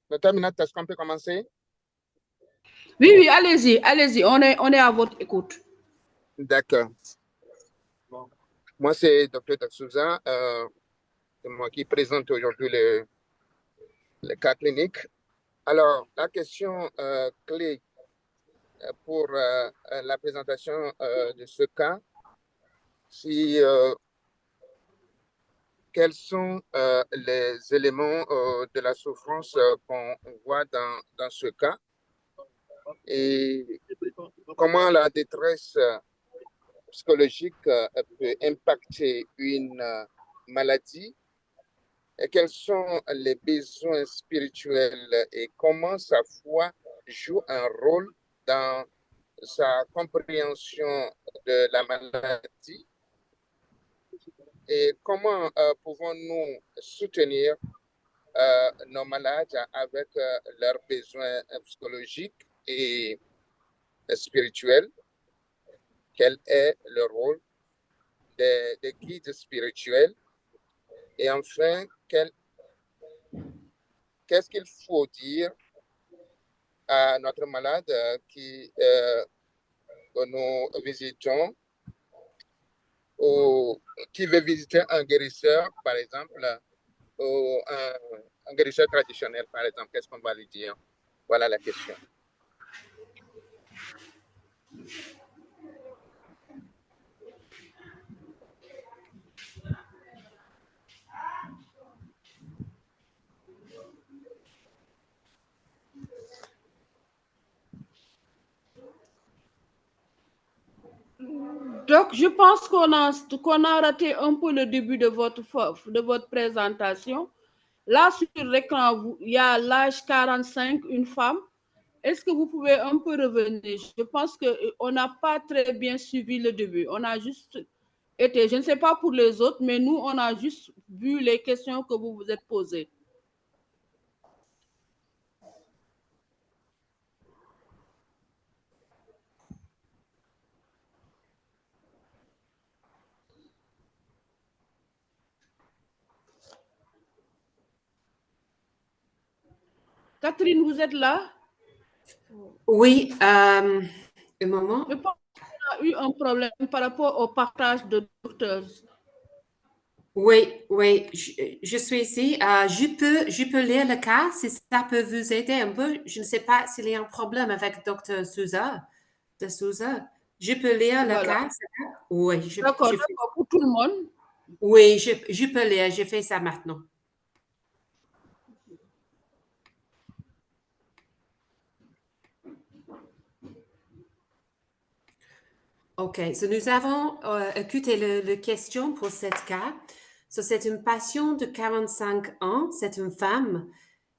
G: Docteur Minette, est-ce qu'on peut commencer?
A: Oui, oui, allez-y, allez-y, on est à votre écoute.
G: D'accord. Bon. Moi, c'est Dr. Souza. C'est moi qui présente aujourd'hui le cas clinique. Alors, la question clé pour la présentation de ce cas, c'est quels sont les éléments de la souffrance qu'on voit dans ce cas et comment la détresse psychologique peut impacter une maladie et quels sont les besoins spirituels et comment sa foi joue un rôle dans sa compréhension de la maladie et comment pouvons-nous soutenir nos malades avec leurs besoins psychologiques et spirituels. Quel est le rôle des guides spirituels? Et enfin, qu'est-ce qu'il faut dire à notre malade que nous visitons ou qui veut visiter un guérisseur, par exemple, ou un guérisseur traditionnel, par exemple, qu'est-ce qu'on va lui dire? Voilà la question.
A: Donc, je pense qu'on a raté un peu le début de votre présentation. Là, sur l'écran, il y a l'âge 45, une femme. Est-ce que vous pouvez un peu revenir? Je pense qu'on n'a pas très bien suivi le début. On a juste été, je ne sais pas pour les autres, mais nous, on a juste vu les questions que vous vous êtes posées. Catherine, vous êtes là?
C: Oui, un moment.
A: Je pense qu'on a eu un problème par rapport au partage de docteurs.
C: Oui, oui, je suis ici. Je peux lire le cas si ça peut vous aider un peu. Je ne sais pas s'il y a un problème avec Dr. Souza. Je peux lire le cas? Oui,
A: D'accord, pour tout le monde.
C: Oui, je peux lire. Je fais ça maintenant. OK, nous avons écouté la question pour cette cas. C'est une patiente de 45 ans, c'est une femme.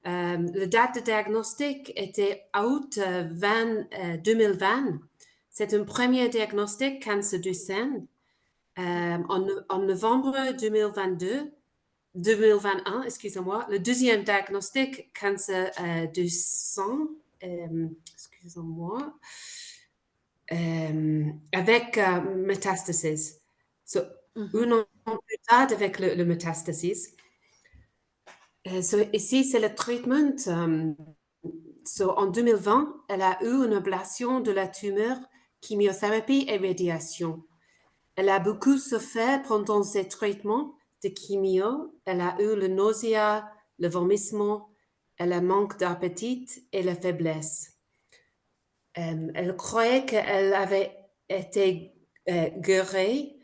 C: La date de diagnostic était août 2020. C'est un premier diagnostic cancer du sein. En novembre 2021, excusez-moi, le deuxième diagnostic cancer du sang, excusez-moi, avec métastasis. Un an plus tard avec le métastasis. Ici, c'est le traitement. En 2020, elle a eu une ablation de la tumeur, chimiothérapie et radiation. Elle a beaucoup souffert pendant ces traitements de chimio. Elle a eu le nausée, le vomissement, elle a manque d'appétit et la faiblesse. Elle croyait qu'elle avait été guérie,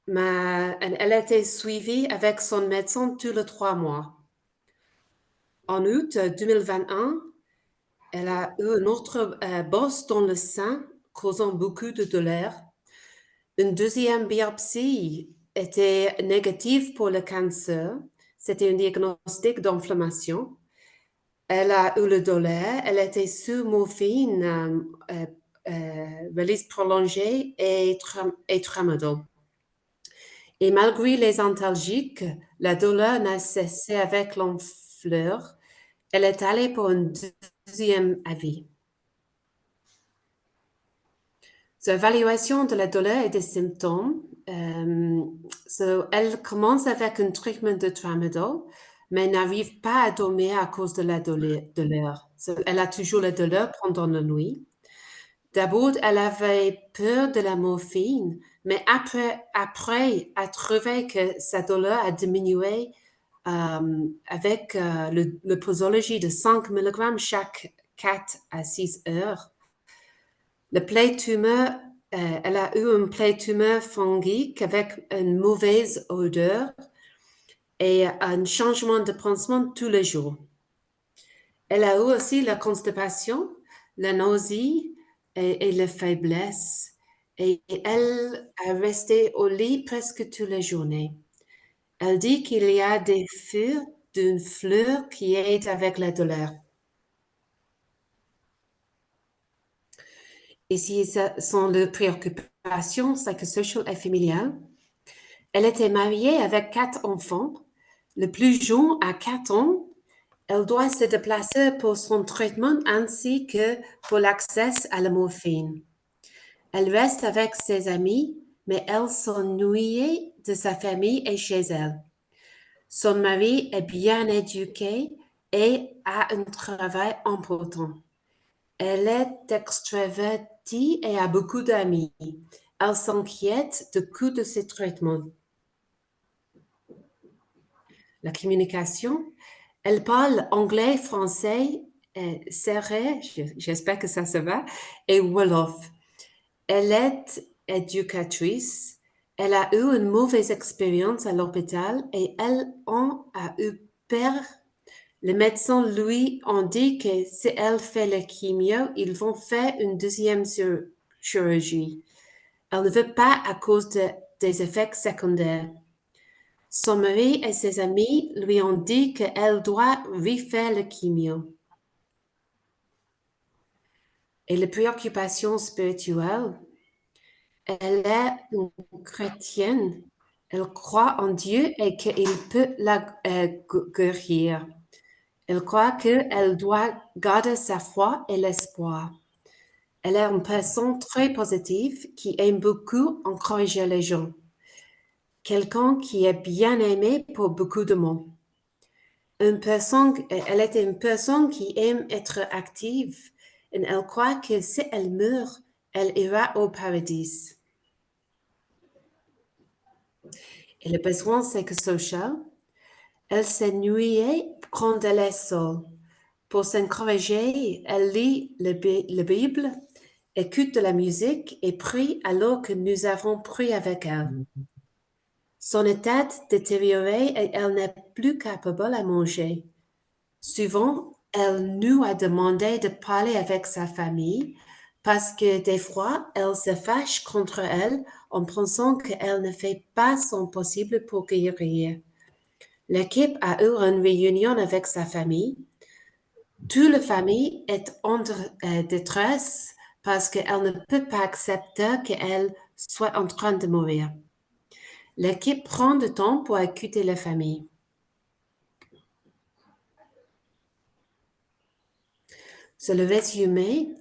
C: mais elle a été suivie avec son médecin tous les 3 mois. En août 2021, elle a eu une autre bosse dans le sein, causant beaucoup de douleur. Une deuxième biopsie était négative pour le cancer. C'était un diagnostic d'inflammation. Elle a eu le douleur. Elle était sous morphine, release prolongée et tramadol. Et malgré les antalgiques, la douleur n'a cessé avec l'enflure. Elle est allée pour un deuxième avis. L'évaluation de la douleur et des symptômes. Elle commence avec un traitement de tramadol, mais n'arrive pas à dormir à cause de la douleur. Elle a toujours la douleur pendant la nuit. D'abord, elle avait peur de la morphine, mais après a trouvé que sa douleur a diminué avec le posologie de 5 mg chaque 4 à 6 heures. Le plaie tumeur, elle a eu un plaie tumeur fongique avec une mauvaise odeur et un changement de pansement tous les jours. Elle a eu aussi la constipation, la nausée et la faiblesse. Et elle a resté au lit presque toutes les journées. Elle dit qu'il y a des feux d'une fleur qui aident avec la douleur. Ici, ce sont les préoccupations psychosociales et familiales. Elle était mariée avec 4 enfants. Le plus jeune a 4 ans. Elle doit se déplacer pour son traitement ainsi que pour l'accès à la morphine. Elle reste avec ses amis, mais elle s'ennuie de sa famille et chez elle. Son mari est bien éduqué et a un travail important. Elle est extravertie et a beaucoup d'amis. Elle s'inquiète du coût de ses traitements. La communication. Elle parle anglais, français, serré, j'espère que ça se va, et wolof. Elle est éducatrice. Elle a eu une mauvaise expérience à l'hôpital et elle en a eu peur. Les médecins lui ont dit que si elle fait la chimio, ils vont faire une deuxième chirurgie. Elle ne veut pas à cause des effets secondaires. Son mari et ses amis lui ont dit qu'elle doit refaire le chimio. Et les préoccupations spirituelles. Elle est une chrétienne. Elle croit en Dieu et qu'il peut la guérir. Elle croit qu'elle doit garder sa foi et l'espoir. Elle est une personne très positive qui aime beaucoup encourager les gens. Quelqu'un qui est bien aimé pour beaucoup de monde. Elle était une personne qui aime être active et elle croit que si elle meurt, elle ira au paradis. Et le besoin psychosocial, elle s'ennuyait quand elle est seule. Pour s'encourager, elle lit la Bible, écoute de la musique et prie alors que nous avons prié avec elle. Son état détérioré et elle n'est plus capable à manger. Souvent, elle nous a demandé de parler avec sa famille parce que des fois, elle se fâche contre elle en pensant qu'elle ne fait pas son possible pour guérir. L'équipe a eu une réunion avec sa famille. Toute la famille est en détresse parce qu'elle ne peut pas accepter qu'elle soit en train de mourir. L'équipe prend du temps pour écouter la famille. C'est le résumé.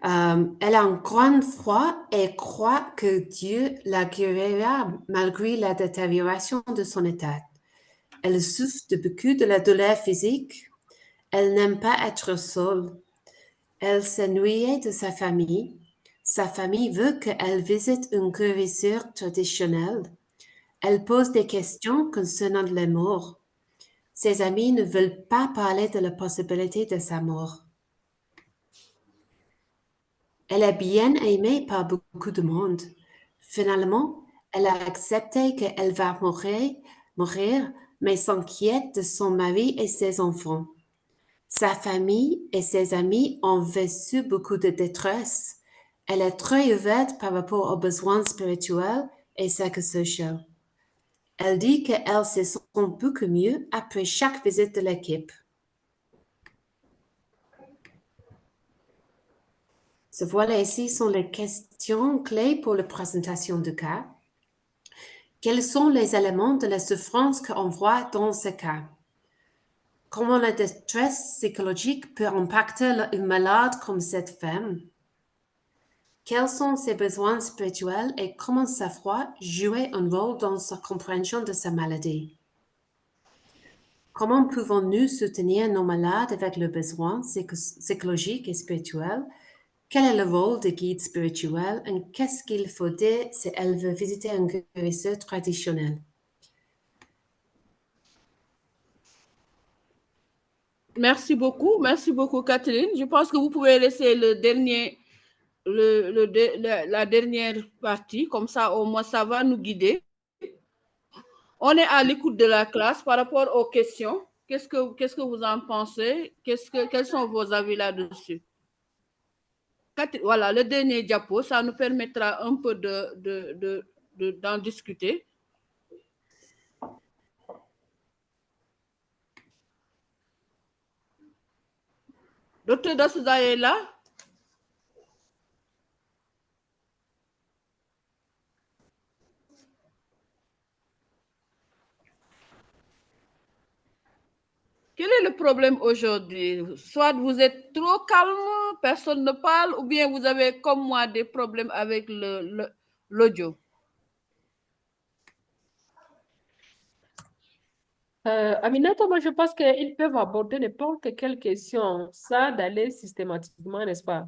C: Elle a un grand foi et croit que Dieu la guérira malgré la détérioration de son état. Elle souffre de beaucoup de la douleur physique. Elle n'aime pas être seule. Elle s'ennuie de sa famille. Sa famille veut qu'elle visite un guérisseur traditionnel. Elle pose des questions concernant la mort. Ses amis ne veulent pas parler de la possibilité de sa mort. Elle est bien aimée par beaucoup de monde. Finalement, elle a accepté qu'elle va mourir, mais s'inquiète de son mari et ses enfants. Sa famille et ses amis ont vécu beaucoup de détresse. Elle est très ouverte par rapport aux besoins spirituels et psychosociaux. Elle dit qu'elle se sent beaucoup mieux après chaque visite de l'équipe. Voilà, ici sont les questions clés pour la présentation du cas. Quels sont les éléments de la souffrance qu'on voit dans ce cas? Comment le stress psychologique peut impacter une malade comme cette femme? Quels sont ses besoins spirituels et comment sa foi jouait un rôle dans sa compréhension de sa maladie? Comment pouvons-nous soutenir nos malades avec leurs besoins psychologiques et spirituels? Quel est le rôle des guides spirituels et qu'est-ce qu'il faudrait si elle veut visiter un guérisseur traditionnel?
A: Merci beaucoup, Catherine. Je pense que vous pouvez laisser la dernière partie, comme ça au moins ça va nous guider. On est à l'écoute de la classe par rapport aux questions. Qu'est-ce que vous en pensez? Quels sont vos avis là-dessus? Voilà, le dernier diapo, ça nous permettra un peu d'en discuter. Docteur Dassouza est là? Quel est le problème aujourd'hui? Soit vous êtes trop calme, personne ne parle, ou bien vous avez comme moi des problèmes avec l'audio.
B: Aminata, moi je pense qu'ils peuvent aborder n'importe quelle question, ça d'aller systématiquement, n'est-ce pas?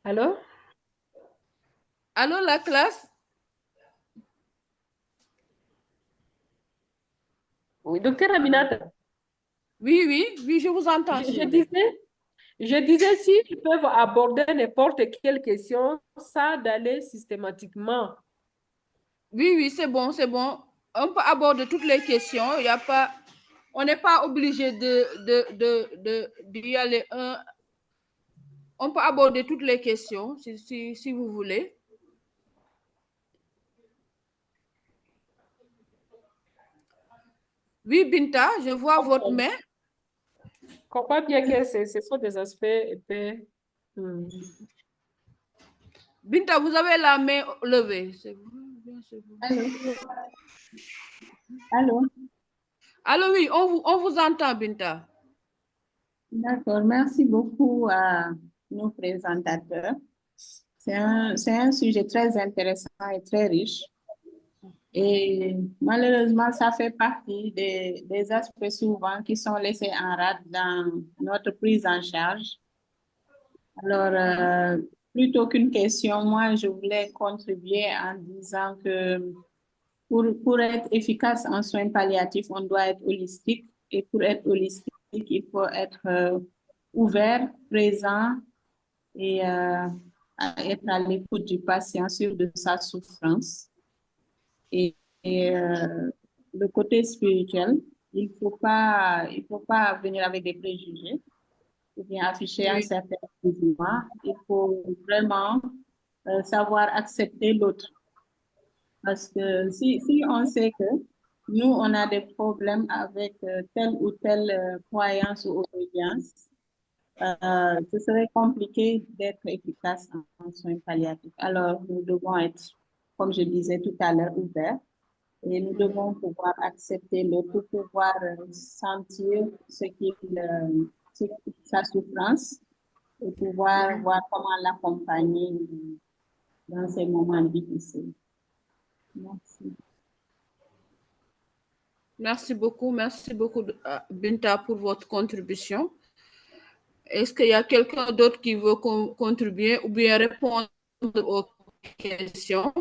B: Allô?
A: Allô, la classe?
B: Oui, docteur Aminata.
A: Oui, je vous entends.
B: Je disais s'ils peuvent aborder n'importe quelle question, ça d'aller systématiquement.
A: Oui, c'est bon. On peut aborder toutes les questions. On n'est pas obligé d'y aller on peut aborder toutes les questions si vous voulez. Oui, Binta, je vois votre main.
B: Je comprends bien que ce sont des aspects épais.
A: Binta, vous avez la main levée. C'est bon.
F: Allô?
A: Allô, oui, on vous entend, Binta.
F: D'accord, merci beaucoup à nos présentateurs. C'est un sujet très intéressant et très riche. Et malheureusement, ça fait partie des aspects souvent qui sont laissés en rade dans notre prise en charge. Alors, plutôt qu'une question, moi, je voulais contribuer en disant que pour être efficace en soins palliatifs, on doit être holistique. Et pour être holistique, il faut être ouvert, présent et être à l'écoute du patient sur de sa souffrance. Et le côté spirituel, il faut pas venir avec des préjugés ou bien afficher un certain jugement. Il faut vraiment savoir accepter l'autre. Parce que si on sait que nous, on a des problèmes avec telle ou telle croyance ou obédience, ce serait compliqué d'être efficace en soins palliatifs. Alors, nous devons être, comme je disais tout à l'heure, ouverts et nous devons pouvoir accepter l'autre pour pouvoir sentir sa souffrance et pouvoir voir comment l'accompagner dans ces moments difficiles. Merci.
A: Merci beaucoup, Binta, pour votre contribution. Est-ce qu'il y a quelqu'un d'autre qui veut contribuer ou bien répondre aux questions?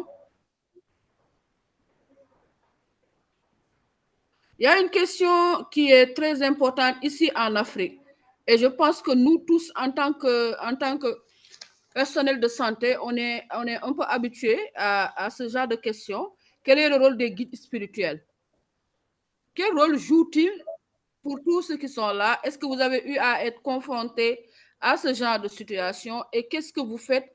A: Il y a une question qui est très importante ici en Afrique. Et je pense que nous tous, en tant que personnel de santé, on est un peu habitués à ce genre de questions. Quel est le rôle des guides spirituels? Quel rôle jouent-ils pour tous ceux qui sont là? Est-ce que vous avez eu à être confrontés à ce genre de situation? Et qu'est-ce que vous faites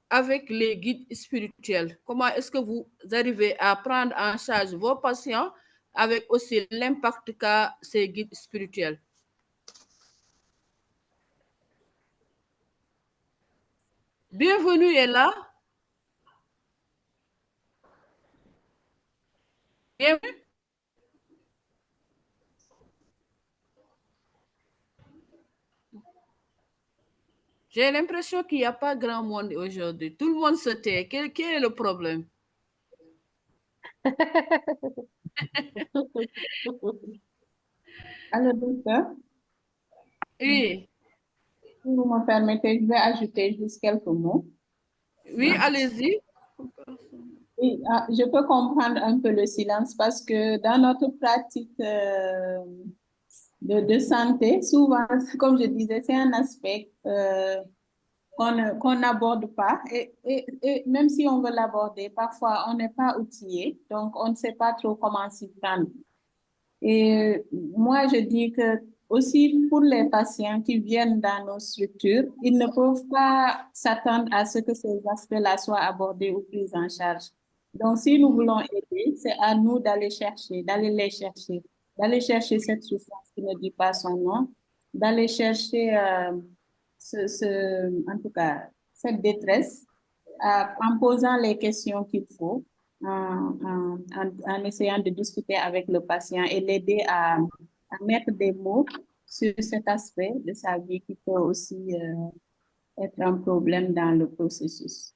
A: avec les guides spirituels? Comment est-ce que vous arrivez à prendre en charge vos patients avec aussi l'impact qu'a ces guides spirituels? Bienvenue est là. Bienvenue. J'ai l'impression qu'il n'y a pas grand monde aujourd'hui. Tout le monde se tait. Quel est le problème?
F: Alors, docteur,
A: Oui,
F: si vous me permettez, je vais ajouter juste quelques mots.
A: oui, allez-y.
F: Oui, je peux comprendre un peu le silence parce que dans notre pratique de santé, souvent, comme je disais, c'est un aspect qu'on n'aborde pas. Et même si on veut l'aborder, parfois, on n'est pas outillé, donc on ne sait pas trop comment s'y prendre. Et moi, je dis que aussi pour les patients qui viennent dans nos structures, ils ne peuvent pas s'attendre à ce que ces aspects-là soient abordés ou pris en charge. Donc, si nous voulons aider, c'est à nous d'aller chercher, d'aller chercher cette souffrance qui ne dit pas son nom, d'aller chercher en tout cas, cette détresse en posant les questions qu'il faut, en essayant de discuter avec le patient et l'aider à mettre des mots sur cet aspect de sa vie qui peut aussi être un problème dans le processus.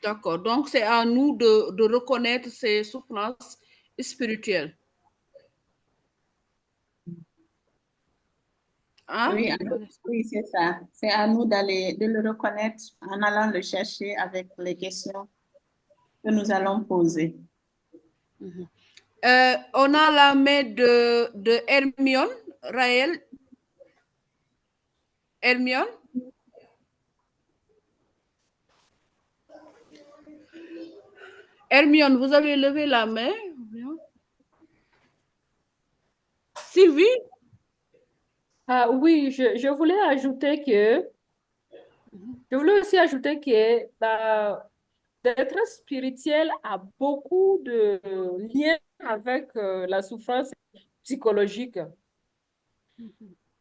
A: D'accord. Donc, c'est à nous de reconnaître ces souffrances spirituelles. Hein?
F: Oui, c'est ça. C'est à nous de le reconnaître en allant le chercher avec les questions que nous allons poser.
A: On a la main de Hermione, Raël. Hermione? Hermione, vous avez levé la main. Sylvie?
B: Oui, je voulais ajouter que, je voulais aussi ajouter que d'être spirituel a beaucoup de liens avec la souffrance psychologique.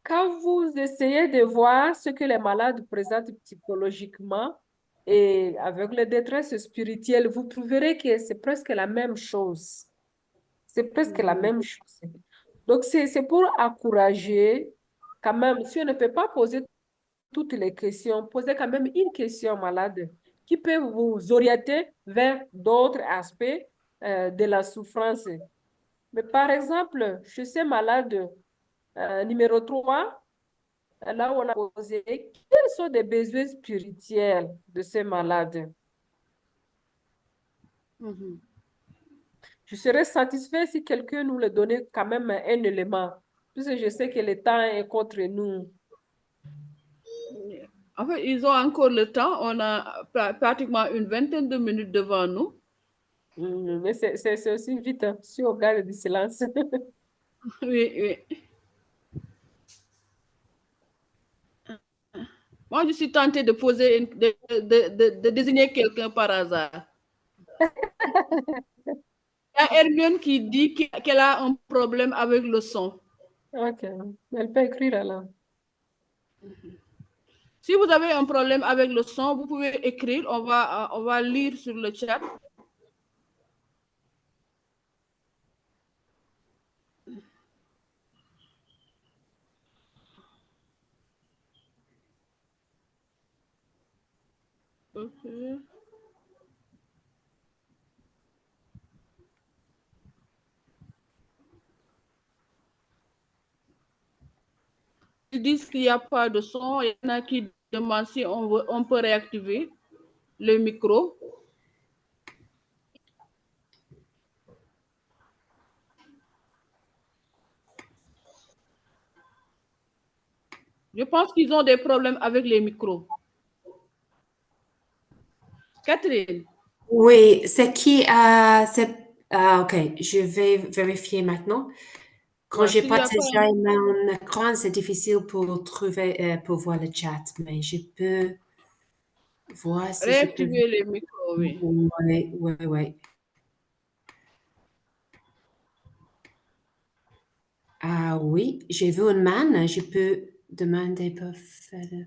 B: Quand vous essayez de voir ce que les malades présentent psychologiquement et avec le détresse spirituelle, vous trouverez que c'est presque la même chose. C'est presque la même chose. Donc, c'est pour encourager quand même, si on ne peut pas poser toutes les questions, posez quand même une question malade qui peut vous orienter vers d'autres aspects de la souffrance. Mais par exemple, chez ces malades numéro 3, là où on a posé, quels sont les besoins spirituels de ces malades? Je serais satisfait si quelqu'un nous le donnait quand même un élément, puisque je sais que le temps est contre nous.
A: En fait, ils ont encore le temps. On a pratiquement une vingtaine de minutes devant nous.
B: Mais c'est aussi vite, hein, si on garde du silence.
A: Oui, oui. Moi, je suis tentée de poser, de désigner quelqu'un par hasard. Il y a Hermione qui dit qu'elle a un problème avec le son.
B: Ok, elle peut écrire alors.
A: Si vous avez un problème avec le son, vous pouvez écrire. On va lire sur le chat. Okay. Ils disent qu'il n'y a pas de son. Il y en a qui demandent si on peut réactiver le micro. Je pense qu'ils ont des problèmes avec les micros. Catherine?
C: Oui, c'est qui ok, je vais vérifier maintenant. Quand
A: Ouais,
C: j'ai
A: s'il y a
C: partagé mon écran, c'est difficile pour trouver, pour voir le chat, mais je peux voir si je peux.
A: Réactiver les micros, oui.
C: Oui. Ah oui, j'ai vu une main, je peux demander pour faire.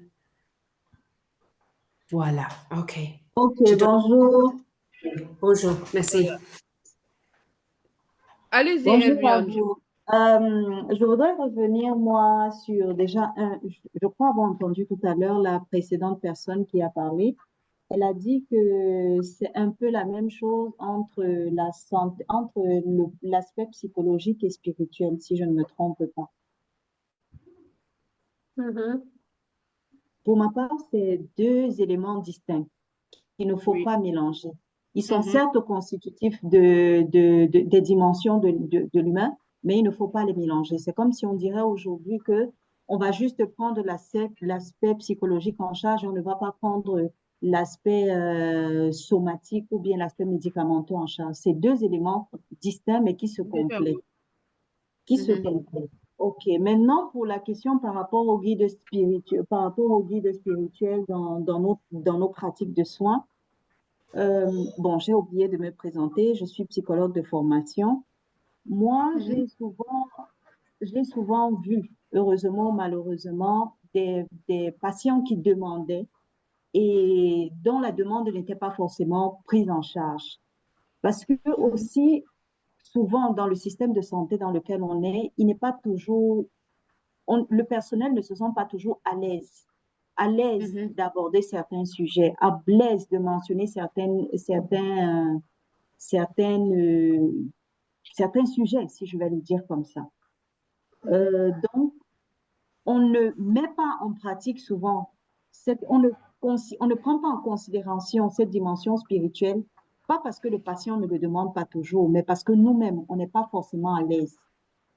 C: Voilà, ok.
H: Ok, bonjour.
C: Bonjour, merci.
A: Allez-y,
H: Bonjour à
A: Hermione.
H: vous. Je voudrais revenir, moi, sur déjà je crois avoir entendu tout à l'heure la précédente personne qui a parlé. Elle a dit que c'est un peu la même chose entre la santé, entre l'aspect psychologique et spirituel, si je ne me trompe pas. Pour ma part, c'est deux éléments distincts qu'il ne faut pas mélanger. Ils sont certes constitutifs des dimensions de l'humain, mais il ne faut pas les mélanger. C'est comme si on dirait aujourd'hui que on va juste prendre l'aspect psychologique en charge et on ne va pas prendre l'aspect somatique ou bien l'aspect médicamenteux en charge. C'est deux éléments distincts mais qui se complètent. Ok, maintenant pour la question par rapport au guide spirituel, dans nos pratiques de soins. Bon, j'ai oublié de me présenter. Je suis psychologue de formation. Moi, j'ai souvent vu, heureusement ou malheureusement, des patients qui demandaient et dont la demande n'était pas forcément prise en charge. Parce que aussi, souvent, dans le système de santé dans lequel on est, il n'est pas toujours, le personnel ne se sent pas toujours à l'aise d'aborder certains sujets, à l'aise de mentionner certains sujets, si je vais le dire comme ça. Donc, on ne met pas en pratique souvent, on ne prend pas en considération cette dimension spirituelle, pas parce que le patient ne le demande pas toujours, mais parce que nous-mêmes, on n'est pas forcément à l'aise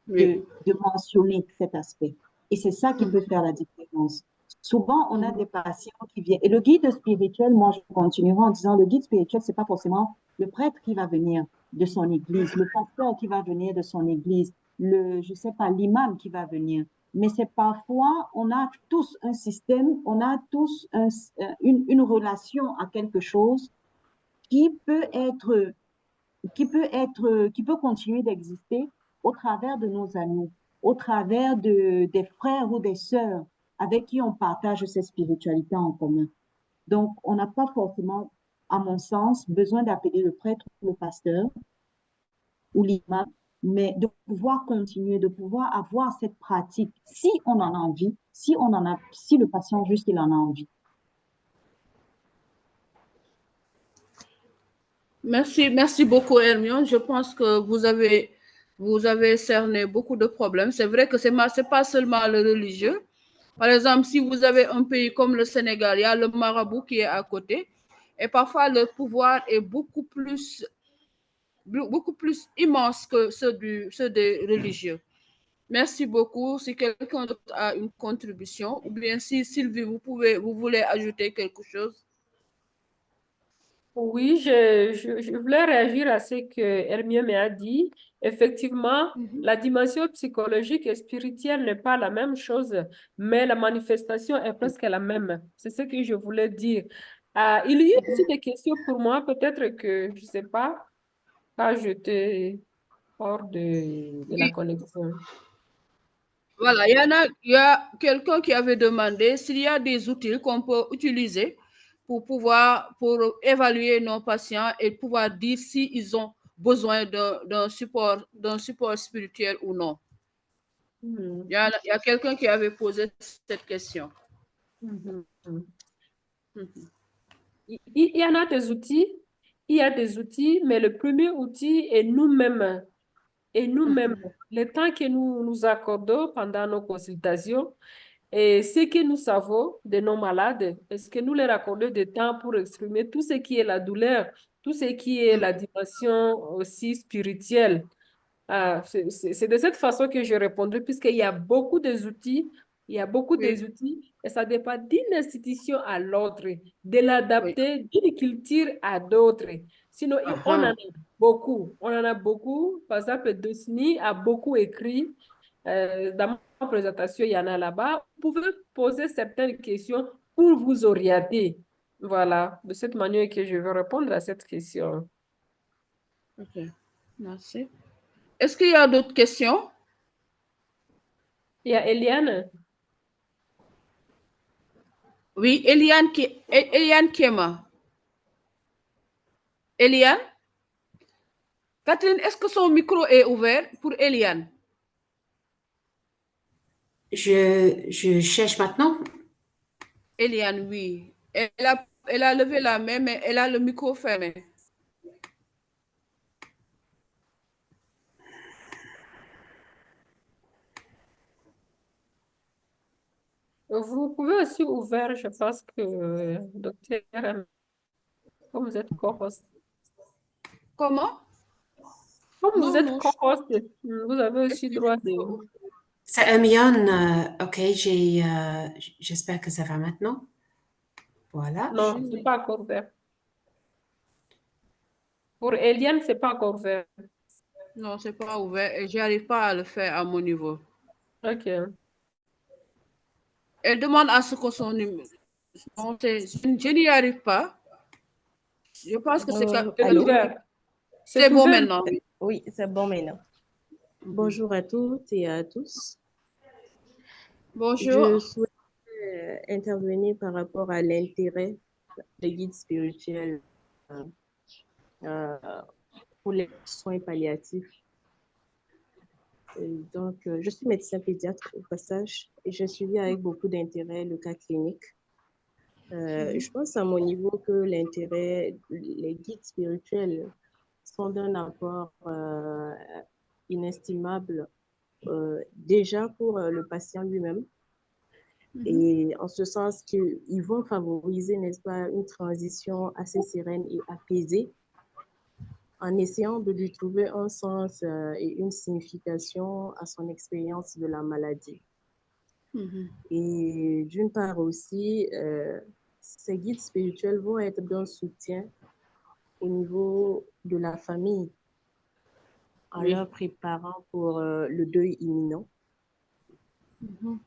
H: de mentionner cet aspect. Et c'est ça qui peut faire la différence. Souvent, on a des patients qui viennent. Et le guide spirituel, moi, je continuerai en disant, le guide spirituel, c'est pas forcément le prêtre qui va venir de son église, le pasteur qui va venir de son église, je sais pas, l'imam qui va venir. Mais c'est parfois, on a tous un système, on a tous une relation à quelque chose qui peut continuer d'exister au travers de nos amis, au travers des frères ou des sœurs avec qui on partage cette spiritualité en commun. Donc, on n'a pas forcément, à mon sens, besoin d'appeler le prêtre ou le pasteur ou l'imam, mais de pouvoir continuer, de pouvoir avoir cette pratique, si on en a envie, si le patient juste il en a envie.
A: Merci beaucoup, Hermione. Je pense que vous avez cerné beaucoup de problèmes. C'est vrai que c'est pas seulement le religieux. Par exemple, si vous avez un pays comme le Sénégal, il y a le marabout qui est à côté. Et parfois, le pouvoir est beaucoup plus immense que ceux des religieux. Merci beaucoup. Si quelqu'un d'autre a une contribution, ou bien si Sylvie, vous voulez ajouter quelque chose?
B: Oui, je voulais réagir à ce que Hermione a dit. Effectivement, la dimension psychologique et spirituelle n'est pas la même chose, mais la manifestation est presque la même. C'est ce que je voulais dire. Il y a aussi des questions pour moi, peut-être que, je ne sais pas jeter hors de la connexion.
A: Voilà, il y a quelqu'un qui avait demandé s'il y a des outils qu'on peut utiliser pour évaluer nos patients et pouvoir dire s'ils ont besoin d'un support spirituel ou non. Il y a quelqu'un qui avait posé cette question.
B: Il y en a des outils, mais le premier outil est nous-mêmes. Et nous-mêmes, le temps que nous accordons pendant nos consultations et ce que nous savons de nos malades, est-ce que nous leur accordons du temps pour exprimer tout ce qui est la douleur, tout ce qui est la dimension aussi spirituelle? C'est de cette façon que je répondrai, puisqu'il y a beaucoup d'outils, et ça dépend d'une institution à l'autre, de l'adapter d'une culture à d'autres. Sinon, on en a beaucoup. On en a beaucoup. Par exemple, Dosni a beaucoup écrit. Dans ma présentation, il y en a là-bas. Vous pouvez poser certaines questions pour vous orienter. Voilà, de cette manière que je vais répondre à cette question.
A: Ok, merci. Est-ce qu'il y a d'autres questions?
B: Il y a Eliane.
A: Oui, Eliane Kema. Eliane? Catherine, est-ce que son micro est ouvert pour Eliane?
C: Je cherche maintenant.
A: Eliane, oui. Elle a levé la main, mais elle a le micro fermé.
B: Vous pouvez aussi ouvrir, je pense que docteur, comme vous êtes co-host.
A: Comment?
B: Comme vous
A: Non,
B: êtes
A: non.
B: co-host, vous avez aussi droit de...
C: C'est Hermione. OK, j'espère que ça va maintenant. Voilà.
B: Non, c'est pas encore ouvert. Pour Eliane, c'est pas encore ouvert.
A: Non, c'est pas ouvert et j'arrive pas à le faire à mon niveau.
B: OK.
A: Elle demande à ce que son numéro... Non, je n'y arrive pas. Je pense que c'est
B: allô?
A: C'est bon maintenant. Oui,
I: oui, c'est bon maintenant. Bonjour à toutes et à tous.
A: Bonjour.
I: Je souhaite intervenir par rapport à l'intérêt des guides spirituels pour les soins palliatifs. Donc, je suis médecin pédiatre au passage et j'ai suivi avec beaucoup d'intérêt le cas clinique. Je pense à mon niveau que l'intérêt, les guides spirituels sont d'un apport inestimable déjà pour le patient lui-même. Et en ce sens qu'ils vont favoriser, n'est-ce pas, une transition assez sereine et apaisée en essayant de lui trouver un sens et une signification à son expérience de la maladie. Et d'une part aussi, ces guides spirituels vont être d'un soutien au niveau de la famille en leur préparant pour le deuil imminent.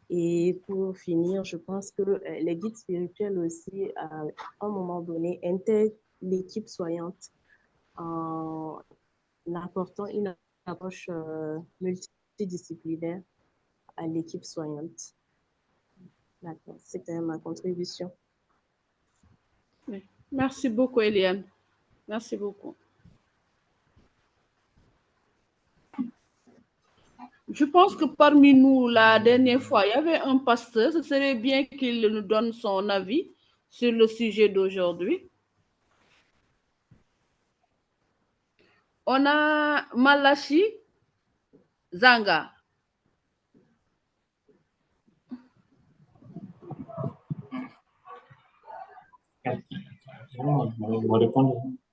I: Et pour finir, je pense que les guides spirituels aussi, à un moment donné, intègrent l'équipe soignante en apportant une approche multidisciplinaire à l'équipe soignante. D'accord, c'était ma contribution.
A: Oui. Merci beaucoup, Eliane. Merci beaucoup. Je pense que parmi nous, la dernière fois, il y avait un pasteur. Ce serait bien qu'il nous donne son avis sur le sujet d'aujourd'hui. On a Malachi Zanga.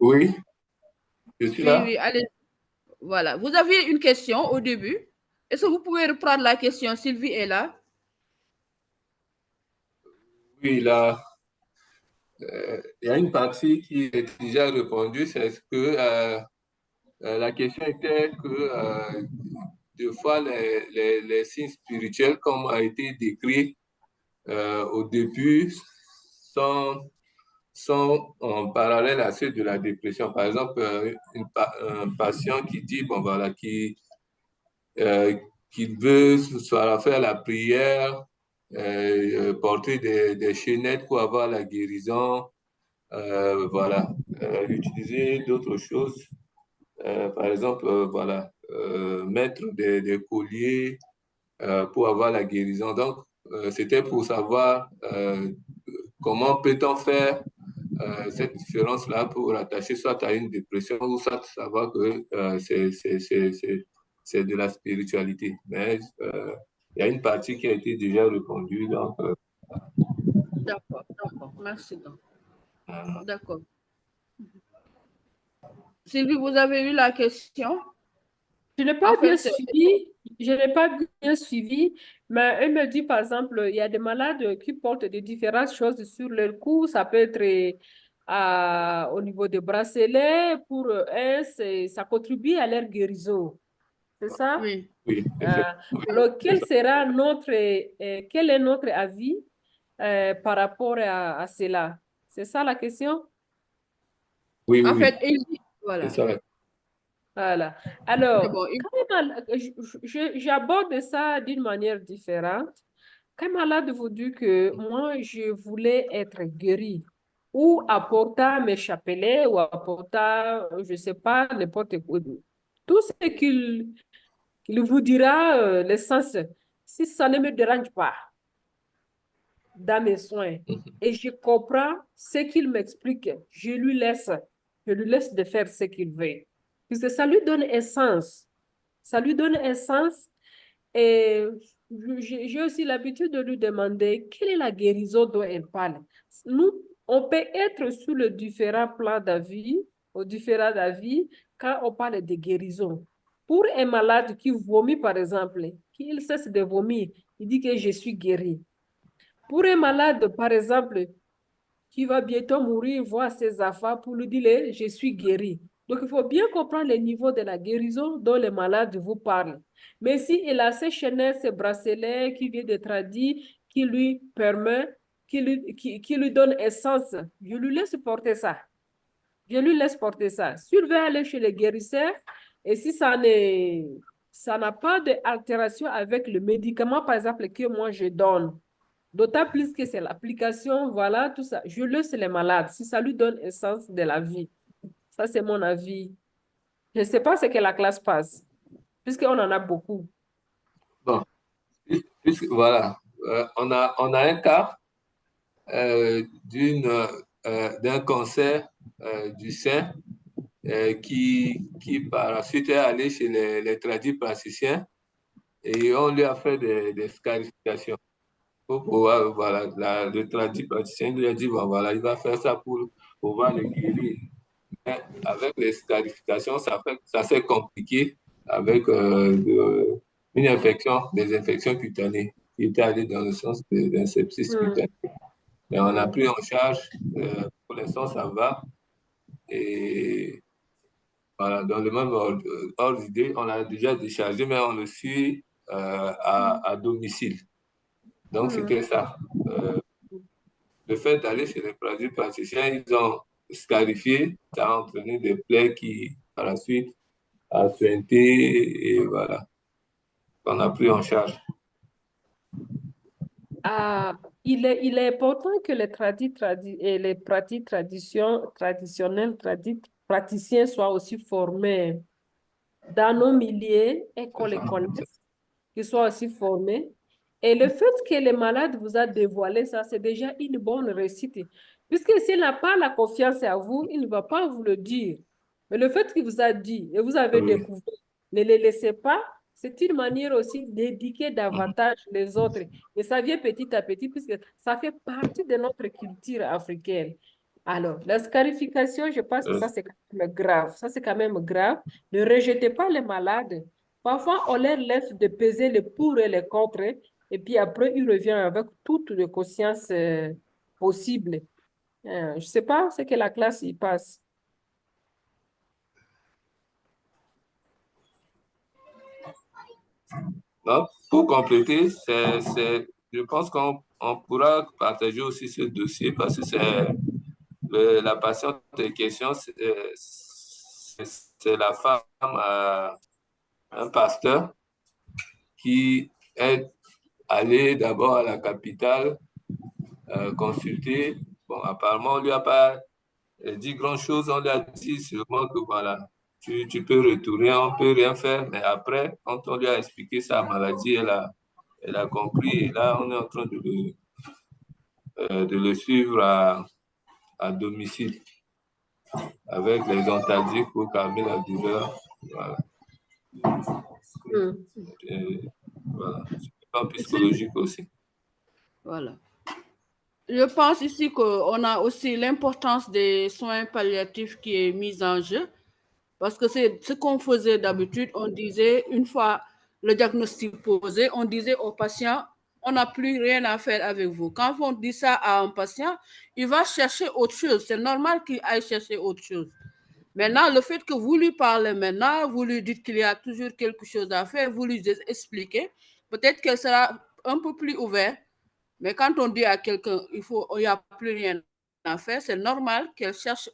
D: Oui, je suis là.
A: Oui, allez. Voilà. Vous aviez une question au début. Est-ce que vous pouvez reprendre la question? Sylvie est là.
D: Oui, là, il y a une partie qui est déjà répondue, c'est que la question était que deux fois les signes spirituels, comme a été décrit au début, sont en parallèle à ceux de la dépression. Par exemple, un patient qui dit, bon voilà, qui veut soit faire la prière, porter des chaînettes pour avoir la guérison, voilà, utiliser d'autres choses. Par exemple, voilà, mettre des colliers pour avoir la guérison. Donc, c'était pour savoir comment peut-on faire cette différence-là pour attacher soit à une dépression ou soit savoir que c'est de la spiritualité. Mais il y a une partie qui a été déjà répondue. Donc,
A: D'accord, d'accord. Merci. D'accord. Sylvie, vous avez eu la question?
B: Je n'ai pas bien suivi. Je n'ai pas bien suivi, mais elle me dit, par exemple, il y a des malades qui portent des différentes choses sur leur cou. Ça peut être au niveau des bracelets. Pour eux, ça contribue à leur guérison. C'est ça?
A: Oui.
D: Oui.
B: Alors, quel est notre avis par rapport à cela? C'est ça la question?
D: Oui,
A: En
D: oui,
A: fait, voilà.
D: c'est ça.
B: Voilà. Alors,
A: bon,
B: j'aborde ça d'une manière différente. Quand un malade vous dit que moi, je voulais être guéri, ou apportant mes chapelets, ou apportant, je ne sais pas, n'importe quoi, tout ce qu'il vous dira, l'essence, si ça ne me dérange pas dans mes soins et je comprends ce qu'il m'explique, je lui laisse de faire ce qu'il veut. Puisque ça lui donne un sens. Ça lui donne un sens. Et j'ai aussi l'habitude de lui demander quelle est la guérison dont elle parle. Nous, on peut être sur le différent plan d'avis, au différent d'avis, quand on parle de guérison. Pour un malade qui vomit, par exemple, qu'il cesse de vomir, il dit que je suis guéri. Pour un malade, par exemple, qui va bientôt mourir, voir ses affaires pour lui dire je suis guéri. Donc, il faut bien comprendre le niveau de la guérison dont le malade vous parle. Mais s'il a ces chaînettes, ces bracelets qui viennent d'être dit, qui lui permet, qui lui donne essence, je lui laisse porter ça. Je lui laisse porter ça. S'il veut aller chez le guérisseur, et si ça n'a pas d'altération avec le médicament, par exemple, que moi je donne, d'autant plus que c'est l'application, voilà, tout ça. Je laisse les malades, si ça lui donne un sens de la vie. Ça, c'est mon avis. Je ne sais pas ce que la classe passe, puisqu'on en a beaucoup.
D: Bon, voilà, on a un cas d'un cancer du sein qui par la suite est allé chez les tradipraticiens et on lui a fait des scarifications. Pour pouvoir, voilà, le tradipraticien lui a dit, bon, voilà, il va faire ça pour pouvoir le guérir. Mais avec les scarifications, ça s'est compliqué avec une infection, des infections cutanées qui étaient allées dans le sens d'un sepsis cutané. Mais on a pris en charge, pour l'instant, ça va. Et voilà, dans le même ordre d'idée, on l'a déjà déchargé, mais on le suit à domicile. Donc, c'était ça. Le fait d'aller chez les praticiens, ils ont scarifié, ça a entraîné des plaies qui, par la suite, a suinté et voilà, on a pris en charge.
B: Il est important que les pratiques traditionnelles, praticiens soient aussi formés dans nos milieux et qu'on les connaisse, qu'ils soient aussi formés. Et le fait que les malades vous a dévoilé ça, c'est déjà une bonne réussite. Puisque s'il n'a pas la confiance en vous, il ne va pas vous le dire. Mais le fait qu'il vous a dit et vous avez découvert, ne les laissez pas. C'est une manière aussi d'éduquer davantage les autres. Et ça vient petit à petit, puisque ça fait partie de notre culture africaine. Alors, la scarification, je pense que ça, c'est quand même grave. Ça, c'est quand même grave. Ne rejetez pas les malades. Parfois, on leur laisse de peser les pour et les contre, et puis après, ils reviennent avec toutes les consciences possibles. Je ne sais pas ce que la classe y passe.
D: Donc, pour compléter, je pense qu'on pourra partager aussi ce dossier parce que la patiente en question, c'est la femme à un pasteur qui est allé d'abord à la capitale consulter. Bon, apparemment, on ne lui a pas dit grand-chose, on lui a dit seulement que voilà, tu peux retourner, on ne peut rien faire. Mais après, quand on lui a expliqué sa maladie, elle a compris. Et là, on est en train de le suivre à domicile avec les antibiotiques pour calmer la douleur. Voilà. Voilà. C'est un plan psychologique aussi.
A: Voilà. Je pense ici qu'on a aussi l'importance des soins palliatifs qui est mise en jeu. Parce que c'est ce qu'on faisait d'habitude, on disait, une fois le diagnostic posé, on disait au patient, on n'a plus rien à faire avec vous. Quand on dit ça à un patient, il va chercher autre chose. C'est normal qu'il aille chercher autre chose. Maintenant, le fait que vous lui parlez maintenant, vous lui dites qu'il y a toujours quelque chose à faire, vous lui expliquez, peut-être qu'elle sera un peu plus ouverte. Mais quand on dit à quelqu'un, il n'y a plus rien à faire, c'est normal qu'elle cherche.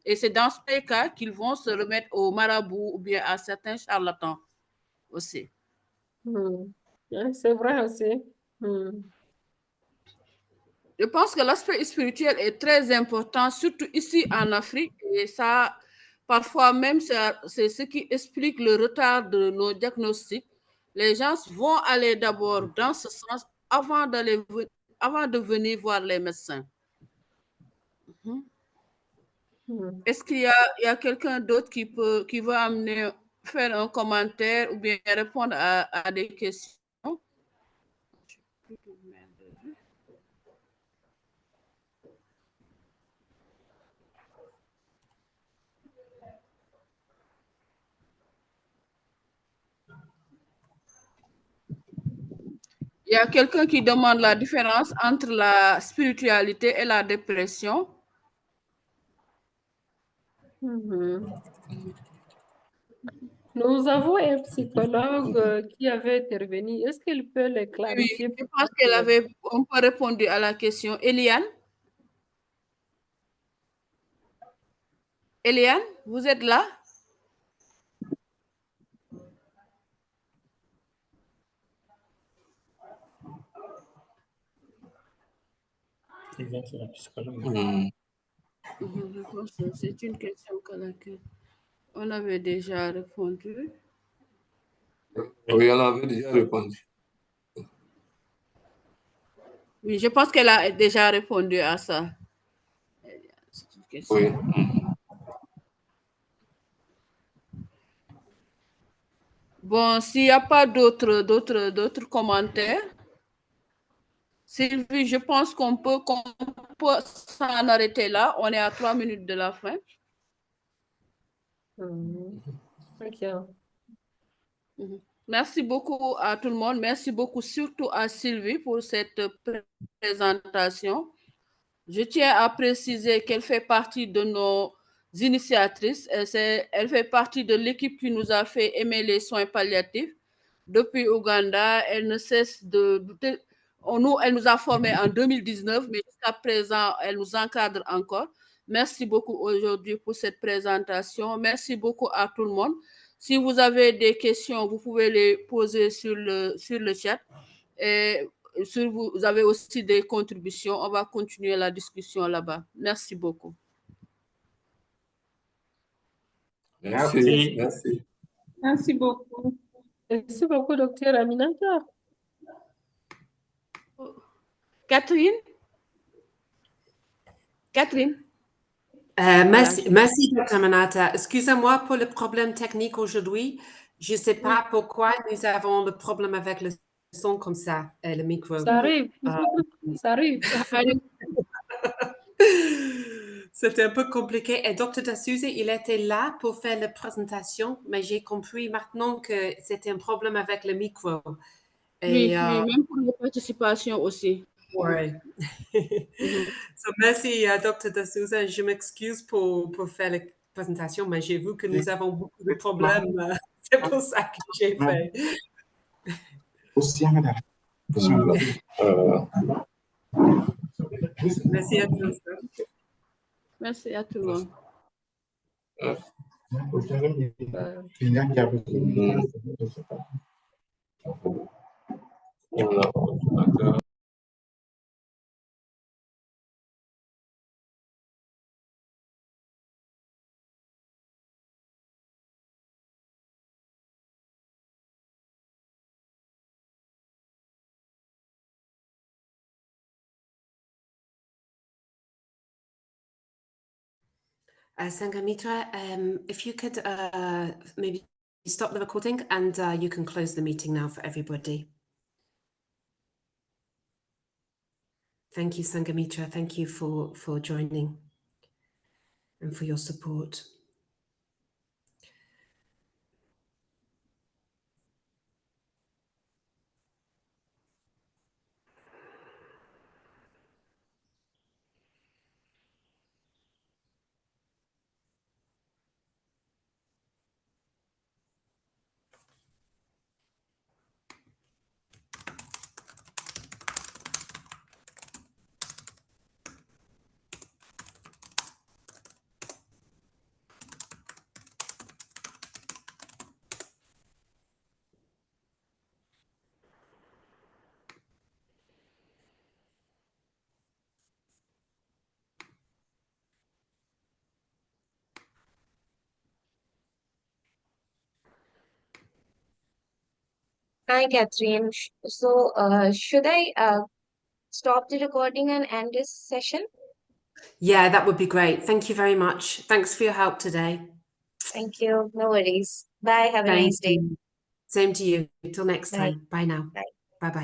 A: Et c'est dans ces cas qu'ils vont se remettre au marabout ou bien à certains charlatans aussi.
B: C'est vrai aussi.
A: Je pense que l'aspect spirituel est très important, surtout ici en Afrique. Et ça, parfois même, c'est ce qui explique le retard de nos diagnostics. les gens vont aller d'abord dans ce sens avant de venir voir les médecins. Est-ce qu'il y a quelqu'un d'autre qui veut faire un commentaire ou bien répondre à des questions? Il y a quelqu'un qui demande la différence entre la spiritualité et la dépression.
B: Nous avons un psychologue qui avait intervenu. Est-ce qu'il peut le clarifier?
A: Oui, je pense qu'elle avait un peu répondu à la question. Eliane? Eliane, vous êtes là? Je pense que c'est une question à laquelle on avait déjà répondu.
D: Oui, on avait déjà répondu.
A: Oui, je pense qu'elle a déjà répondu à ça.
D: Oui.
A: Bon, s'il n'y a pas d'autres commentaires, Sylvie, je pense qu'on peut s'en arrêter là. On est à 3 minutes de la fin.
B: Ok.
A: Merci beaucoup à tout le monde. Merci beaucoup surtout à Sylvie pour cette présentation. Je tiens à préciser qu'elle fait partie de nos initiatrices. Elle fait partie de l'équipe qui nous a fait aimer les soins palliatifs. Depuis Ouganda, elle ne cesse elle nous a formés en 2019, mais jusqu'à présent, elle nous encadre encore. Merci beaucoup aujourd'hui pour cette présentation. Merci beaucoup à tout le monde. Si vous avez des questions, vous pouvez les poser sur le chat. Et si vous avez aussi des contributions, on va continuer la discussion là-bas. Merci beaucoup.
D: Merci. Merci.
F: Merci beaucoup.
B: Merci beaucoup, docteur Aminata.
A: Catherine?
C: Merci, Dr. Aminata. Excusez-moi pour le problème technique aujourd'hui. Je ne sais pas pourquoi nous avons le problème avec le son comme ça, le micro.
B: Ça arrive. Ça arrive.
C: C'était un peu compliqué. Et Dr. D'Souza, il était là pour faire la présentation, mais j'ai compris maintenant que c'était un problème avec le micro.
A: Oui, même pour la participation aussi.
C: Oui. Merci, Dr. D'Souza. Je m'excuse pour faire la présentation, mais j'ai vu que nous avons beaucoup de problèmes. C'est pour ça que j'ai fait. Merci à tous.
A: Merci à tout le monde.
C: Sangamitra, if you could maybe stop the recording and you can close the meeting now for everybody. Thank you, Sangamitra. Thank you for joining and for your support.
J: Hi, Catherine. So, should I stop the recording and end this session?
C: Yeah, that would be great. Thank you very much. Thanks for your help today.
J: Thank you. No worries. Bye. Have a
C: Thank
J: nice day.
C: you. Same to you. Till next
J: Bye.
C: time. Bye now.
J: Bye.